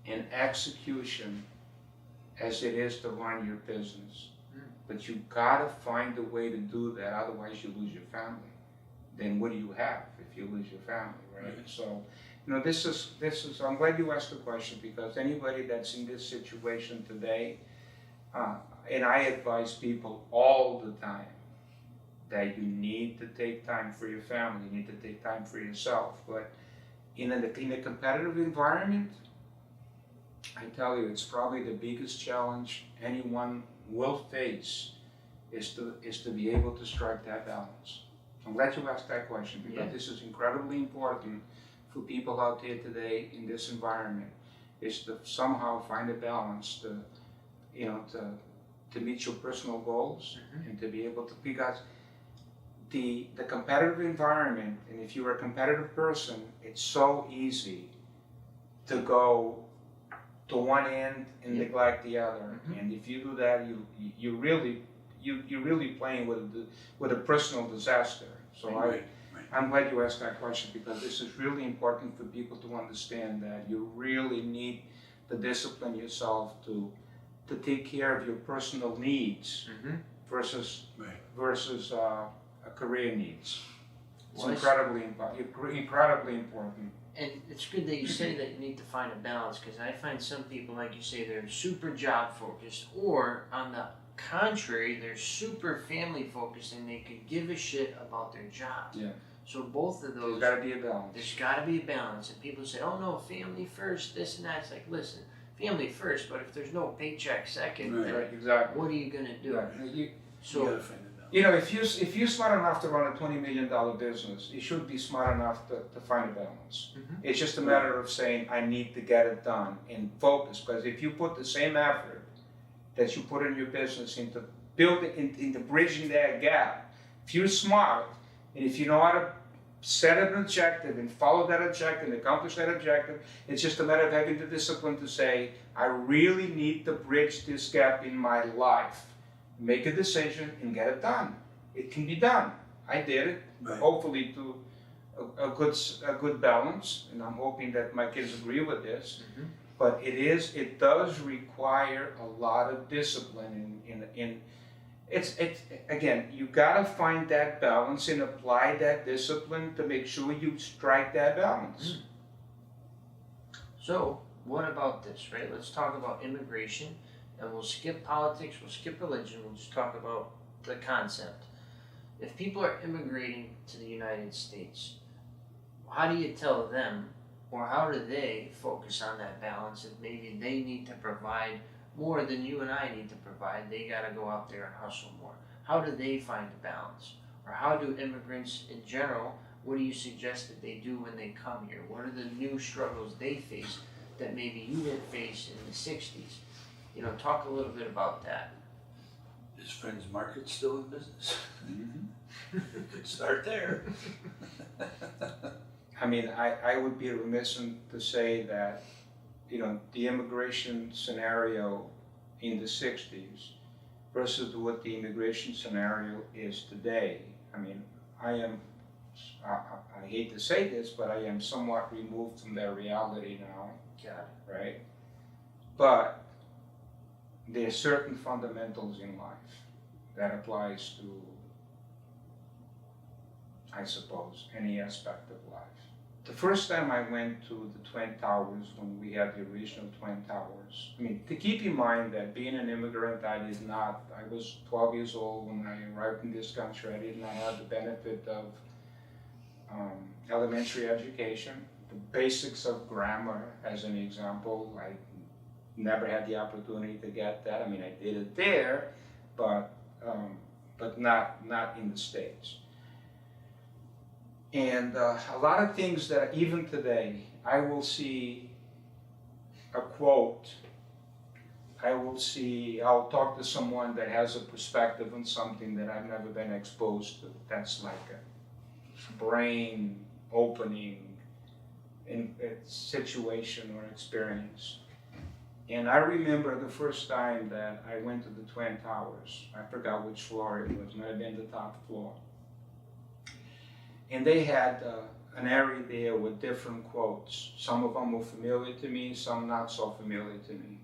and execution as it is to run your business. But you gotta find a way to do that, otherwise you lose your family. Then what do you have if you lose your family, right? So, you know, this is, I'm glad you asked the question because anybody that's in this situation today, and I advise people all the time that you need to take time for your family, you need to take time for yourself. But in a competitive environment, I tell you, it's probably the biggest challenge anyone will face is to be able to strike that balance. I'm glad you asked that question because this is incredibly important for people out there today in this environment, is to somehow find a balance to, you know, to meet your personal goals and to be able to, because the competitive environment, and if you're a competitive person, it's so easy to go to one end and neglect the other. And if you do that, you're really playing with a personal disaster. So I'm glad you asked that question because this is really important for people to understand that you really need to discipline yourself to take care of your personal needs versus career needs. It's incredibly important. And it's good that you say that you need to find a balance because I find some people, like you say, they're super job focused or on the contrary, they're super family focused and they could give a shit about their job. Yeah. So both of those, There's got to be a balance. there's got to be a balance. And people say, "Oh no, family first, this and that." It's like, listen, family first, but if there's no paycheck second, Right. then Right, exactly. what are you gonna do? Right. You So gotta find it out. You know, if you're smart enough to run a $20 million business, you should be smart enough to find a balance. Mhm. It's just a matter of saying, I need to get it done and focus. Because if you put the same effort that you put in your business into building, into bridging that gap, if you're smart and if you know how to set an objective and follow that objective and accomplish that objective, it's just a matter of having the discipline to say, I really need to bridge this gap in my life. Make a decision and get it done. It can be done. I did it, Right. hopefully to a good balance, and I'm hoping that my kids agree with this. Mhm. But it does require a lot of discipline in it's again, you gotta find that balance and apply that discipline to make sure you strike that balance. So, what about this, right? Let's talk about immigration, and we'll skip politics, we'll skip religion, we'll just talk about the concept. If people are immigrating to the United States, how do you tell them, or how do they focus on that balance if maybe they need to provide more than you and I need to provide? They gotta go out there and hustle more. How do they find a balance? Or how do immigrants in general, what do you suggest that they do when they come here? What are the new struggles they face that maybe you didn't face in the 60s? You know, talk a little bit about that. Is Friends Market still in business? You could start there. I mean, I would be remiss to say that, you know, the immigration scenario in the 60s versus what the immigration scenario is today. I mean, I hate to say this, but I am somewhat removed from that reality now, Got right? But there are certain fundamentals in life that applies to, I suppose, any aspect of life. The first time I went to the Twin Towers, when we had the original Twin Towers, I mean, to keep in mind that being an immigrant, I was 12 years old when I arrived in this country. I did not have the benefit of elementary education, the basics of grammar, as an example. I never had the opportunity to get that. I mean, I did it there, but not in the States. And a lot of things that even today, I will see a quote, I'll talk to someone that has a perspective on something that I've never been exposed to. That's like a brain opening situation or experience. And I remember the first time that I went to the Twin Towers. I forgot which floor it was, might have been the top floor. And they had an area there with different quotes. Some of them were familiar to me, some not so familiar to me.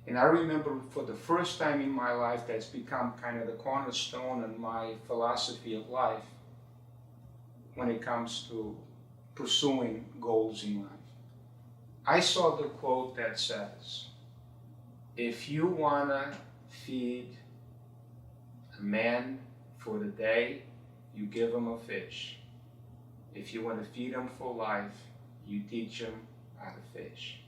And I remember for the first time in my life, that's become kind of the cornerstone in my philosophy of life when it comes to pursuing goals in life. I saw the quote that says, if you wanna feed a man for the day, you give him a fish. If you want to feed him for life, you teach him how to fish.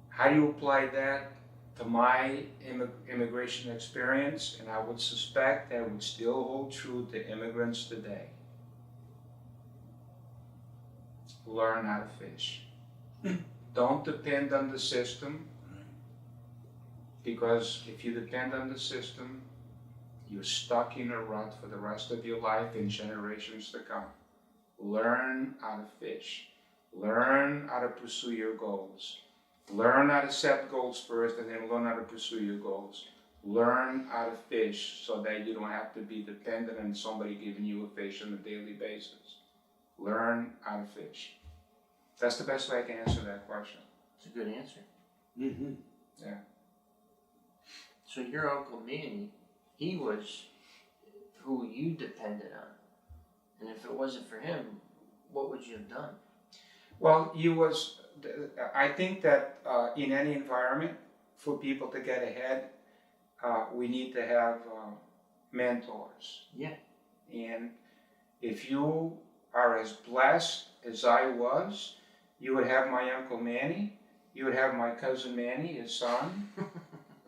How do you apply that to my immigration experience? And I would suspect that would still hold true to immigrants today. Learn how to fish. Don't depend on the system, because if you depend on the system, you're stuck in a rut for the rest of your life and generations to come. Learn how to fish. Learn how to pursue your goals. Learn how to set goals first and then learn how to pursue your goals. Learn how to fish so that you don't have to be dependent on somebody giving you a fish on a daily basis. Learn how to fish. That's the best way I can answer that question. It's a good answer. Mm-hmm. Yeah. So your Uncle Manny, he was who you depended on. And if it wasn't for him, what would you have done? Well, I think that in any environment, for people to get ahead, we need to have mentors. Yeah. And if you are as blessed as I was, you would have my Uncle Manny, you would have my cousin Manny, his son,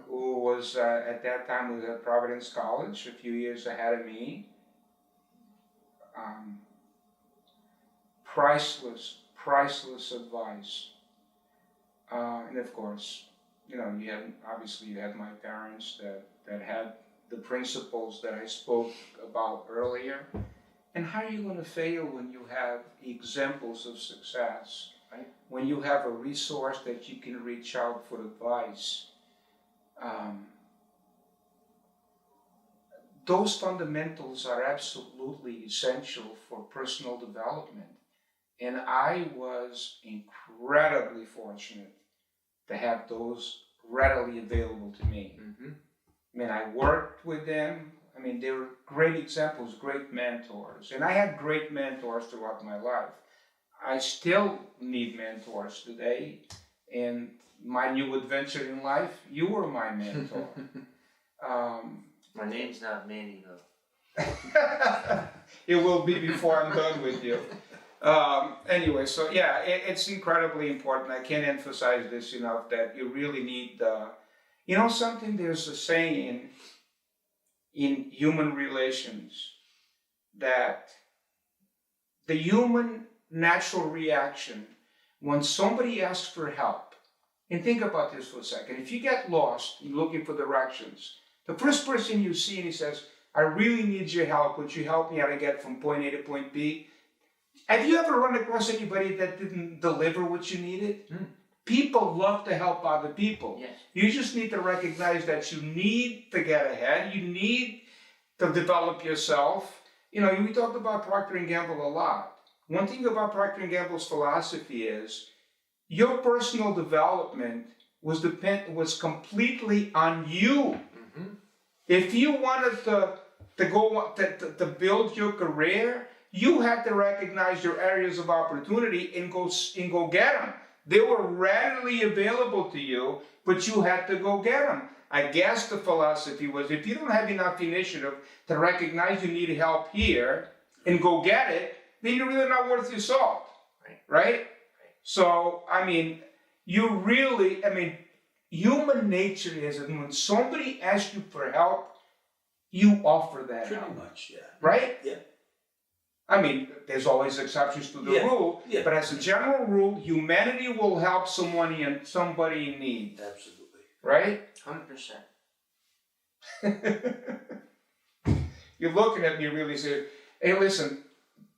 who was at that time was at Providence College, a few years ahead of me. Priceless advice. And of course, you know, you had my parents that had the principles that I spoke about earlier. And how are you going to fail when you have examples of success? Right. When you have a resource that you can reach out for advice. Those fundamentals are absolutely essential for personal development. And I was incredibly fortunate to have those readily available to me. Mm-hmm. I mean, I worked with them. I mean, they were great examples, great mentors. And I had great mentors throughout my life. I still need mentors today. And my new adventure in life, you were my mentor. My name's not Manny, though. It will be before I'm done with you. Anyway, so yeah, it's incredibly important. I can't emphasize this enough that you really need, you know something, there's a saying in human relations that the human natural reaction when somebody asks for help, and think about this for a second, if you get lost in looking for directions, the first person you see and he says, I really need your help, would you help me how to get from point A to point B? Have you ever run across anybody that didn't deliver what you needed? Mm. People love to help other people. Yes. You just need to recognize that you need to get ahead. You need to develop yourself. You know, we talked about Procter & Gamble a lot. One thing about Procter & Gamble's philosophy is your personal development was completely on you. Mm-hmm. If you wanted to build your career, you had to recognize your areas of opportunity and go get them. They were readily available to you, but you had to go get them. I guess the philosophy was if you don't have enough initiative to recognize you need help here and go get it, then you're really not worth your salt. Right? So, I mean, human nature is that when somebody asks you for help, you offer that help. Pretty much, yeah. Right? Yeah. I mean, there's always exceptions to the rule, but as a general rule, humanity will help somebody in need. Absolutely. Right? 100%. You're looking at me really saying, hey, listen,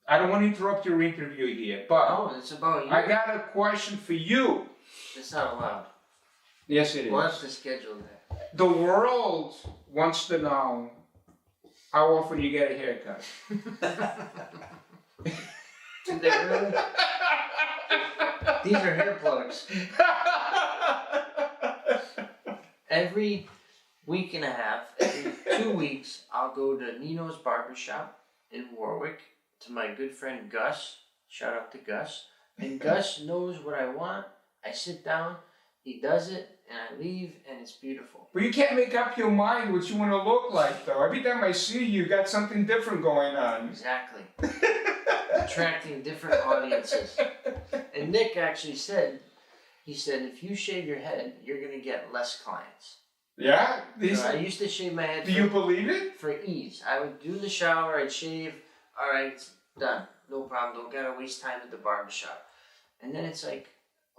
I don't want to interrupt your interview here, but No, it's about you. I got a question for you. It's not allowed. Yes, it is. We'll have to schedule that. The world wants to know how often you get a haircut. Do they really? These are hair plugs. Every week and a half, every 2 weeks, I'll go to Nino's Barbershop in Warwick to my good friend Gus. Shout out to Gus. And Gus knows what I want. I sit down, he does it, and I leave, and it's beautiful. But you can't make up your mind what you want to look like, though. Every time I see you, you got something different going on. Exactly. Attracting different audiences. And Nick actually said, if you shave your head, you're going to get less clients. Yeah? So I used to shave my head. Do you believe it? For ease. I would do the shower, I'd shave, all right, it's done. No problem, don't gotta waste time at the barbershop. And then it's like,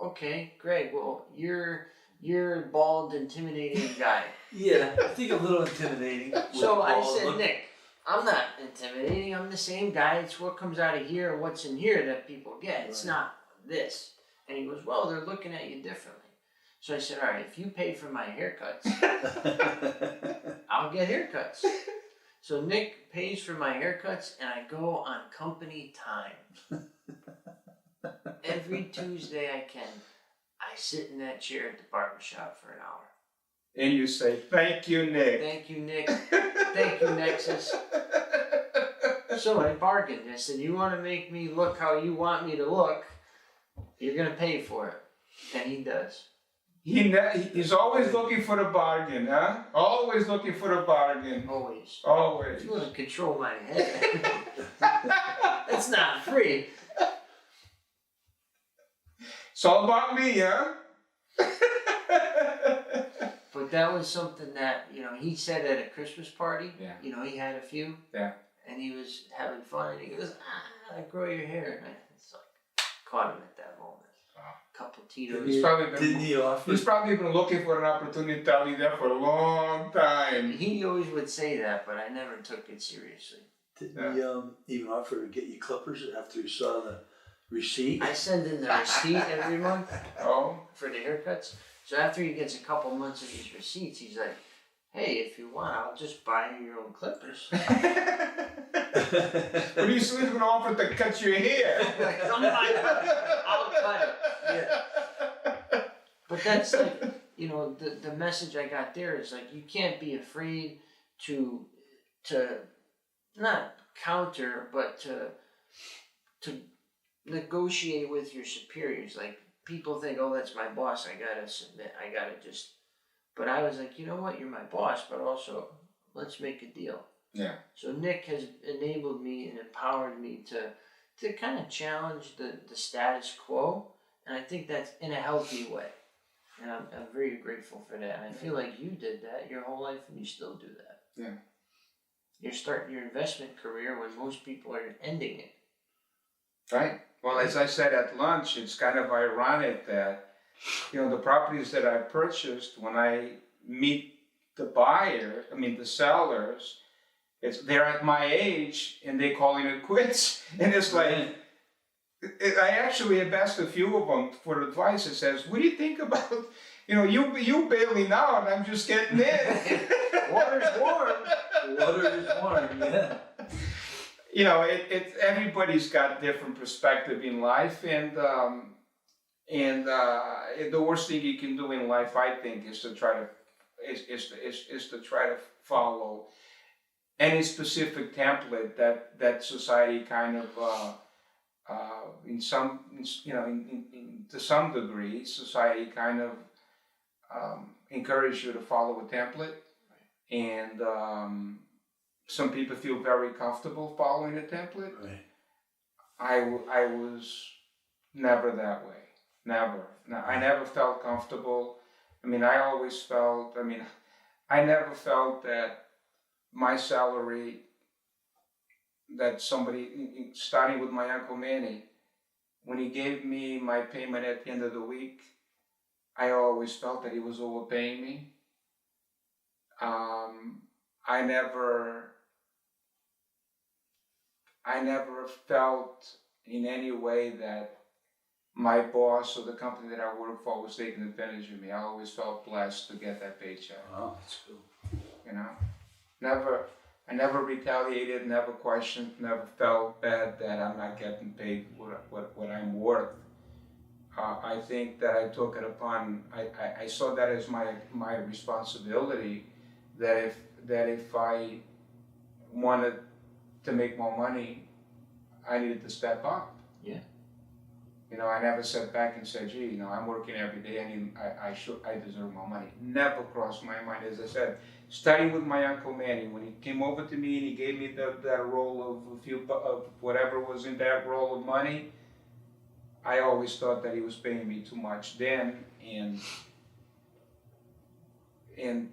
okay, Greg, well, you're a bald, intimidating guy. Yeah, I think a little intimidating. So I said, Nick, I'm not intimidating, I'm the same guy. It's what comes out of here, what's in here that people get. It's not this. And he goes, well, they're looking at you differently. So I said, all right, if you pay for my haircuts, I'll get haircuts. So Nick pays for my haircuts and I go on company time. Every Tuesday I can, I sit in that chair at the barbershop for an hour. And you say, thank you, Nick. Thank you, Nick. Thank you, Nexus. So I bargained. I said, you want to make me look how you want me to look, you're going to pay for it. And he does. He's always looking for the bargain, huh? Always looking for the bargain. Always. Always. You want to control my head. That's not free. It's all about me, huh? But that was something that, he said at a Christmas party. Yeah. He had a few. Yeah. And he was having fun. And he goes, grow your hair. And I caught him at that moment. Couple Tito's. He's probably Didn't he offer? He's probably been looking for an opportunity to tell you that for a long time. He always would say that, but I never took it seriously. Didn't he even offer to get you clippers after he saw the receipt? I send in the receipt every month Oh. for the haircuts. So after he gets a couple months of these receipts, he's like, hey, if you want, I'll just buy you your own clippers. But he's even offered to cut your hair. I'll cut it. Yeah. But that's like, the message I got there is like, you can't be afraid to not counter, but to negotiate with your superiors. Like, people think, oh, that's my boss, I gotta submit, I gotta just, but I was like, you know what, you're my boss, but also, let's make a deal. Yeah. So Nick has enabled me and empowered me to kind of challenge the status quo, and I think that's in a healthy way. And I'm very grateful for that. And I feel like you did that your whole life, and you still do that. Yeah. You're starting your investment career when most people are ending it. Right. Well, as I said at lunch, it's kind of ironic that, the properties that I purchased, when I meet the sellers, they're at my age and they calling it quits. And it's like, I actually have asked a few of them for advice. It says, what do you think about, you bailing out, I'm just getting in. Water's warm. Water is warm, yeah. Everybody's got different perspective in life, and the worst thing you can do in life, I think, is to try to follow any specific template that society kind of to some degree, society kind of encourages you to follow a template, and some people feel very comfortable following a template. Right. I was never that way. Never. No, I never felt comfortable. I never felt that my salary, that somebody, starting with my Uncle Manny, when he gave me my payment at the end of the week, I always felt that he was overpaying me. I never felt in any way that my boss or the company that I work for was taking advantage of me. I always felt blessed to get that paycheck. Wow, that's cool. I never retaliated, never questioned, never felt bad that I'm not getting paid what I'm worth. I think that I took it upon, I saw that as my responsibility, that if I wanted to make more money, I needed to step up. Yeah. I never sat back and said, gee, I'm working every day, I deserve more money. Never crossed my mind. As I said, starting with my Uncle Manny, when he came over to me and he gave me that roll of whatever was in that roll of money, I always thought that he was paying me too much then, and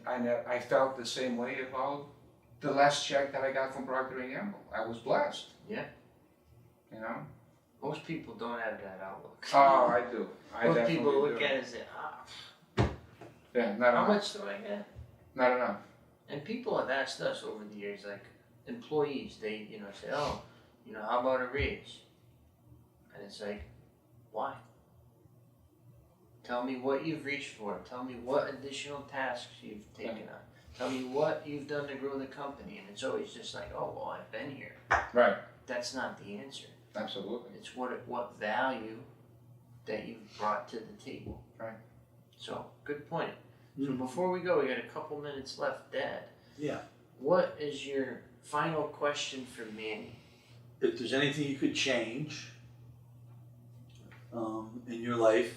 I felt the same way about the last check that I got from Procter & Gamble. I was blessed. Yeah. Most people don't have that outlook. Oh, I do. Most people look at it and say, yeah, not how enough. much do I get? Not enough. And people have asked us over the years, like employees, they say, oh, how about a raise? And it's like, why? Tell me what you've reached for. Tell me what additional tasks you've taken on. Tell me what you've done to grow the company. And it's always just like, oh, well, I've been here. Right. That's not the answer. Absolutely. It's what value that you've brought to the table. Right. So, good point. So before we go, we got a couple minutes left. Dad. Yeah. What is your final question for Manny? If there's anything you could change in your life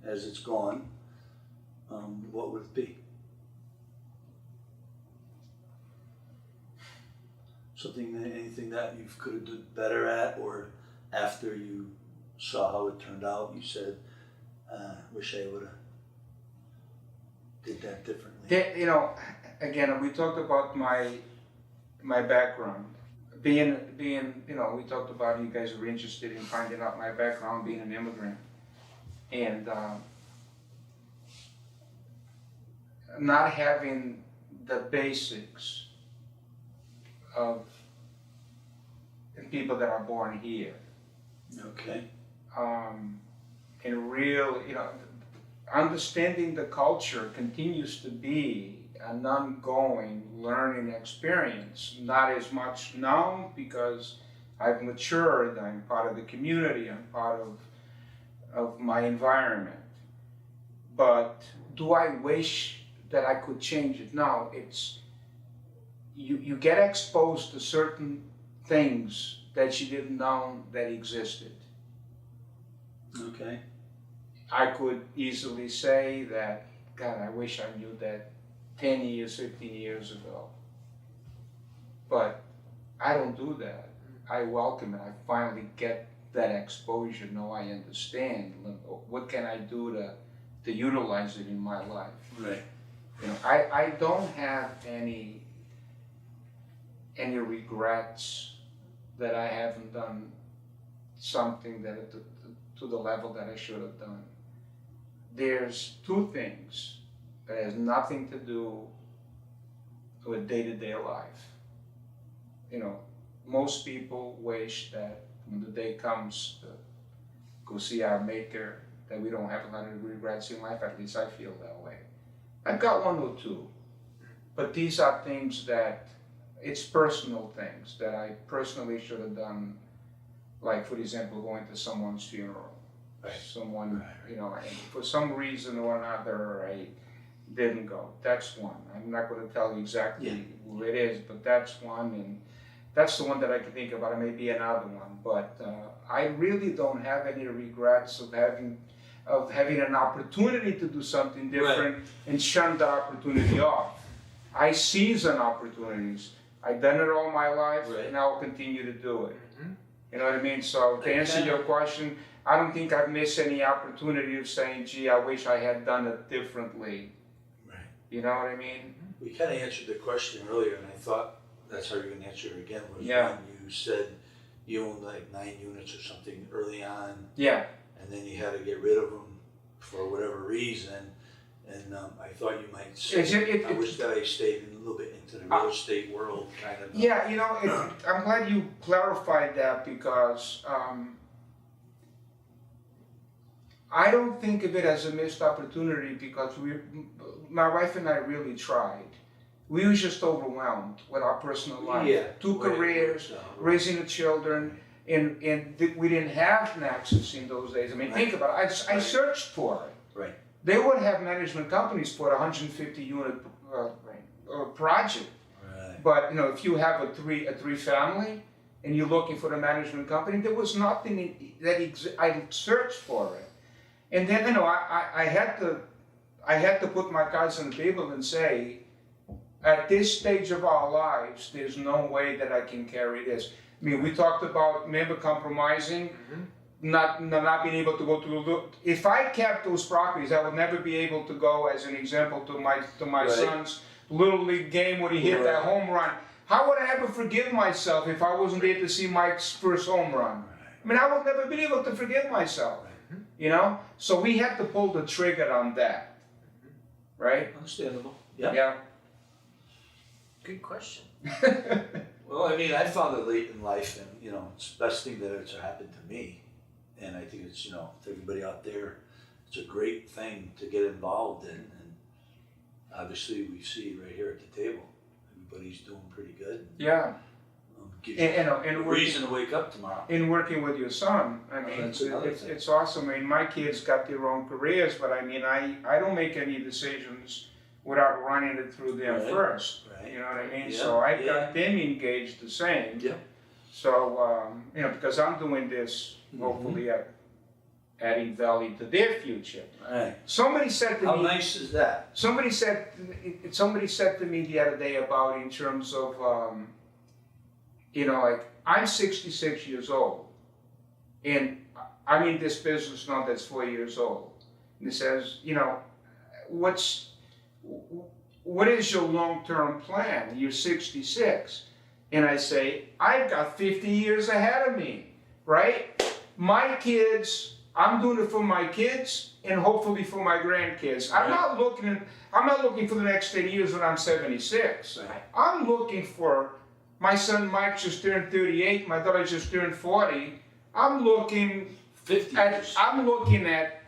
as it's gone, what would it be? Anything that you could have done better at, or after you saw how it turned out, you said, wish I would have did that differently. You know, again, we talked about my background. Being, you know, we talked about you guys were interested in finding out my background, being an immigrant, and not having the basics of people that are born here. Okay. And real, you know, understanding the culture continues to be an ongoing learning experience. Not as much now because I've matured, I'm part of the community, I'm part of my environment. But do I wish that I could change it? No, it's, you get exposed to certain things that you didn't know that existed. Okay. I could easily say that, God, I wish I knew that 10 years, 15 years ago. But I don't do that. I welcome it. I finally get that exposure. Now I understand. What can I do to utilize it in my life? Right. You know, I don't have any regrets that I haven't done something that to the level that I should have done. There's two things that has nothing to do with day-to-day life. You know, most people wish that when the day comes to go see our Maker, that we don't have a lot of regrets in life. At least I feel that way. I've got one or two, but these are things that, it's personal things that I personally should have done, like, for example, going to someone's funeral. Right. Someone, Right. you know, and for some reason or another, I didn't go. That's one. I'm not going to tell you exactly who it is, but that's one, and that's the one that I can think about. It may be another one, but I really don't have any regrets of having an opportunity to do something different and shun the opportunity off. I seize on opportunities. I've done it all my life, and I'll continue to do it. Mm-hmm. You know what I mean? So to answer your question, I don't think I've missed any opportunity of saying, gee, I wish I had done it differently. Right. You know what I mean? We kind of answered the question earlier, and I thought that's how you're going to answer it again. Was Yeah. when you said you owned like 9 units or something early on, Yeah. and then you had to get rid of them for whatever reason. And I thought you might say, I wish that I stayed a little bit into the real estate world, kind of. Yeah, you know, I'm glad you clarified that because I don't think of it as a missed opportunity because my wife and I really tried. We were just overwhelmed with our personal life. Yeah. Two careers, raising the children, and we didn't have Nexus in those days. I mean, think about it. I searched for it. Right. They would have management companies for a 150 unit project. Right. But you know, if you have a three family and you're looking for a management company, there was nothing I searched for it. And then, you know, I had to put my cards on the table and say, at this stage of our lives, there's no way that I can carry this. I mean, we talked about, remember, compromising, not being able to go to if I kept those properties, I would never be able to go, as an example, to my son's little league game where he hit that home run. How would I ever forgive myself if I wasn't there to see Mike's first home run? I mean, I would never be able to forgive myself. You know, so we had to pull the trigger on that, right? Understandable. Yeah. Yeah. Good question. Well, I mean, I found it late in life, and you know, it's the best thing that ever happened to me. And I think it's, you know, to everybody out there, it's a great thing to get involved in. And obviously, we see right here at the table, everybody's doing pretty good. Yeah. Gives you And a reason to wake up tomorrow. in working with your son, I mean, that's another thing. it's awesome. I mean, my kids got their own careers, but I mean, I don't make any decisions without running it through them first. Right. You know what I mean? Yeah, So I've got them engaged the same. Yeah. So, you know, because I'm doing this hopefully at adding value to their future. Right. Somebody said to How me, nice is that? somebody said to me the other day about in terms of, like I'm 66 years old, and I'm in this business now that's 4 years old. And he says, what is your long-term plan? You're 66. And I say, I've got 50 years ahead of me, right? My kids, I'm doing it for my kids and hopefully for my grandkids. I'm not looking for the next 10 years when I'm 76. Right. I'm looking for, my son Mike just turned 38, my daughter just turned 40. I'm looking 50 at, years. I'm looking at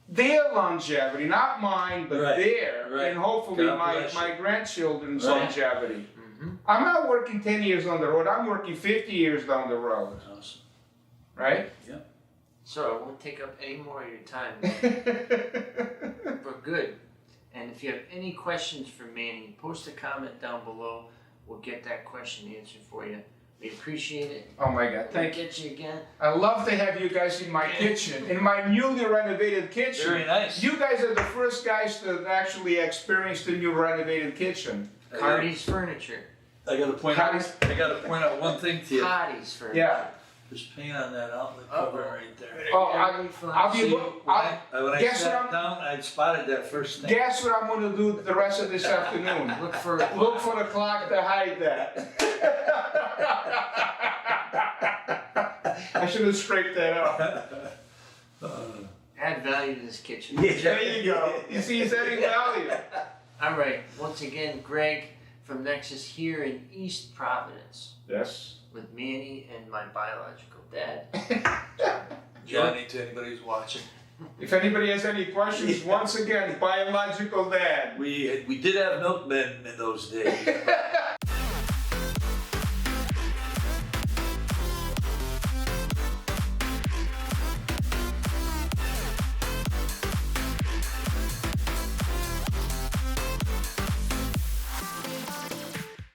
their longevity, not mine, but Right, their, right. and hopefully God my bless you. grandchildren's Right. longevity. Mm-hmm. I'm not working 10 years on the road, I'm working 50 years down the road, Awesome. right? So I won't take up any more of your time. We're good. And if you have any questions for Manny, post a comment down below. We'll get that question answered for you. We appreciate it. Oh my God, thank you. Get you again. I love to have you guys in my kitchen, in my newly renovated kitchen. Very nice. You guys are the first guys to actually experience the new renovated kitchen. Cardi's Furniture. I gotta point out one thing to you. Cardi's Furniture. Yeah. There's paint on that outlet cover right there. Oh, I'll be See, look. when I guess what sat down, I spotted that first thing. Guess what I'm going to do the rest of this afternoon? Look for Look for the clock to hide that. I should have scraped that up. add value to this kitchen. There you go. You see, he's adding value. All right. Once again, Greg from Nexus here in East Providence Yes. with Manny and my biological dad. Johnny, to anybody who's watching. If anybody has any questions, once again, biological dad. We did have milkmen in those days.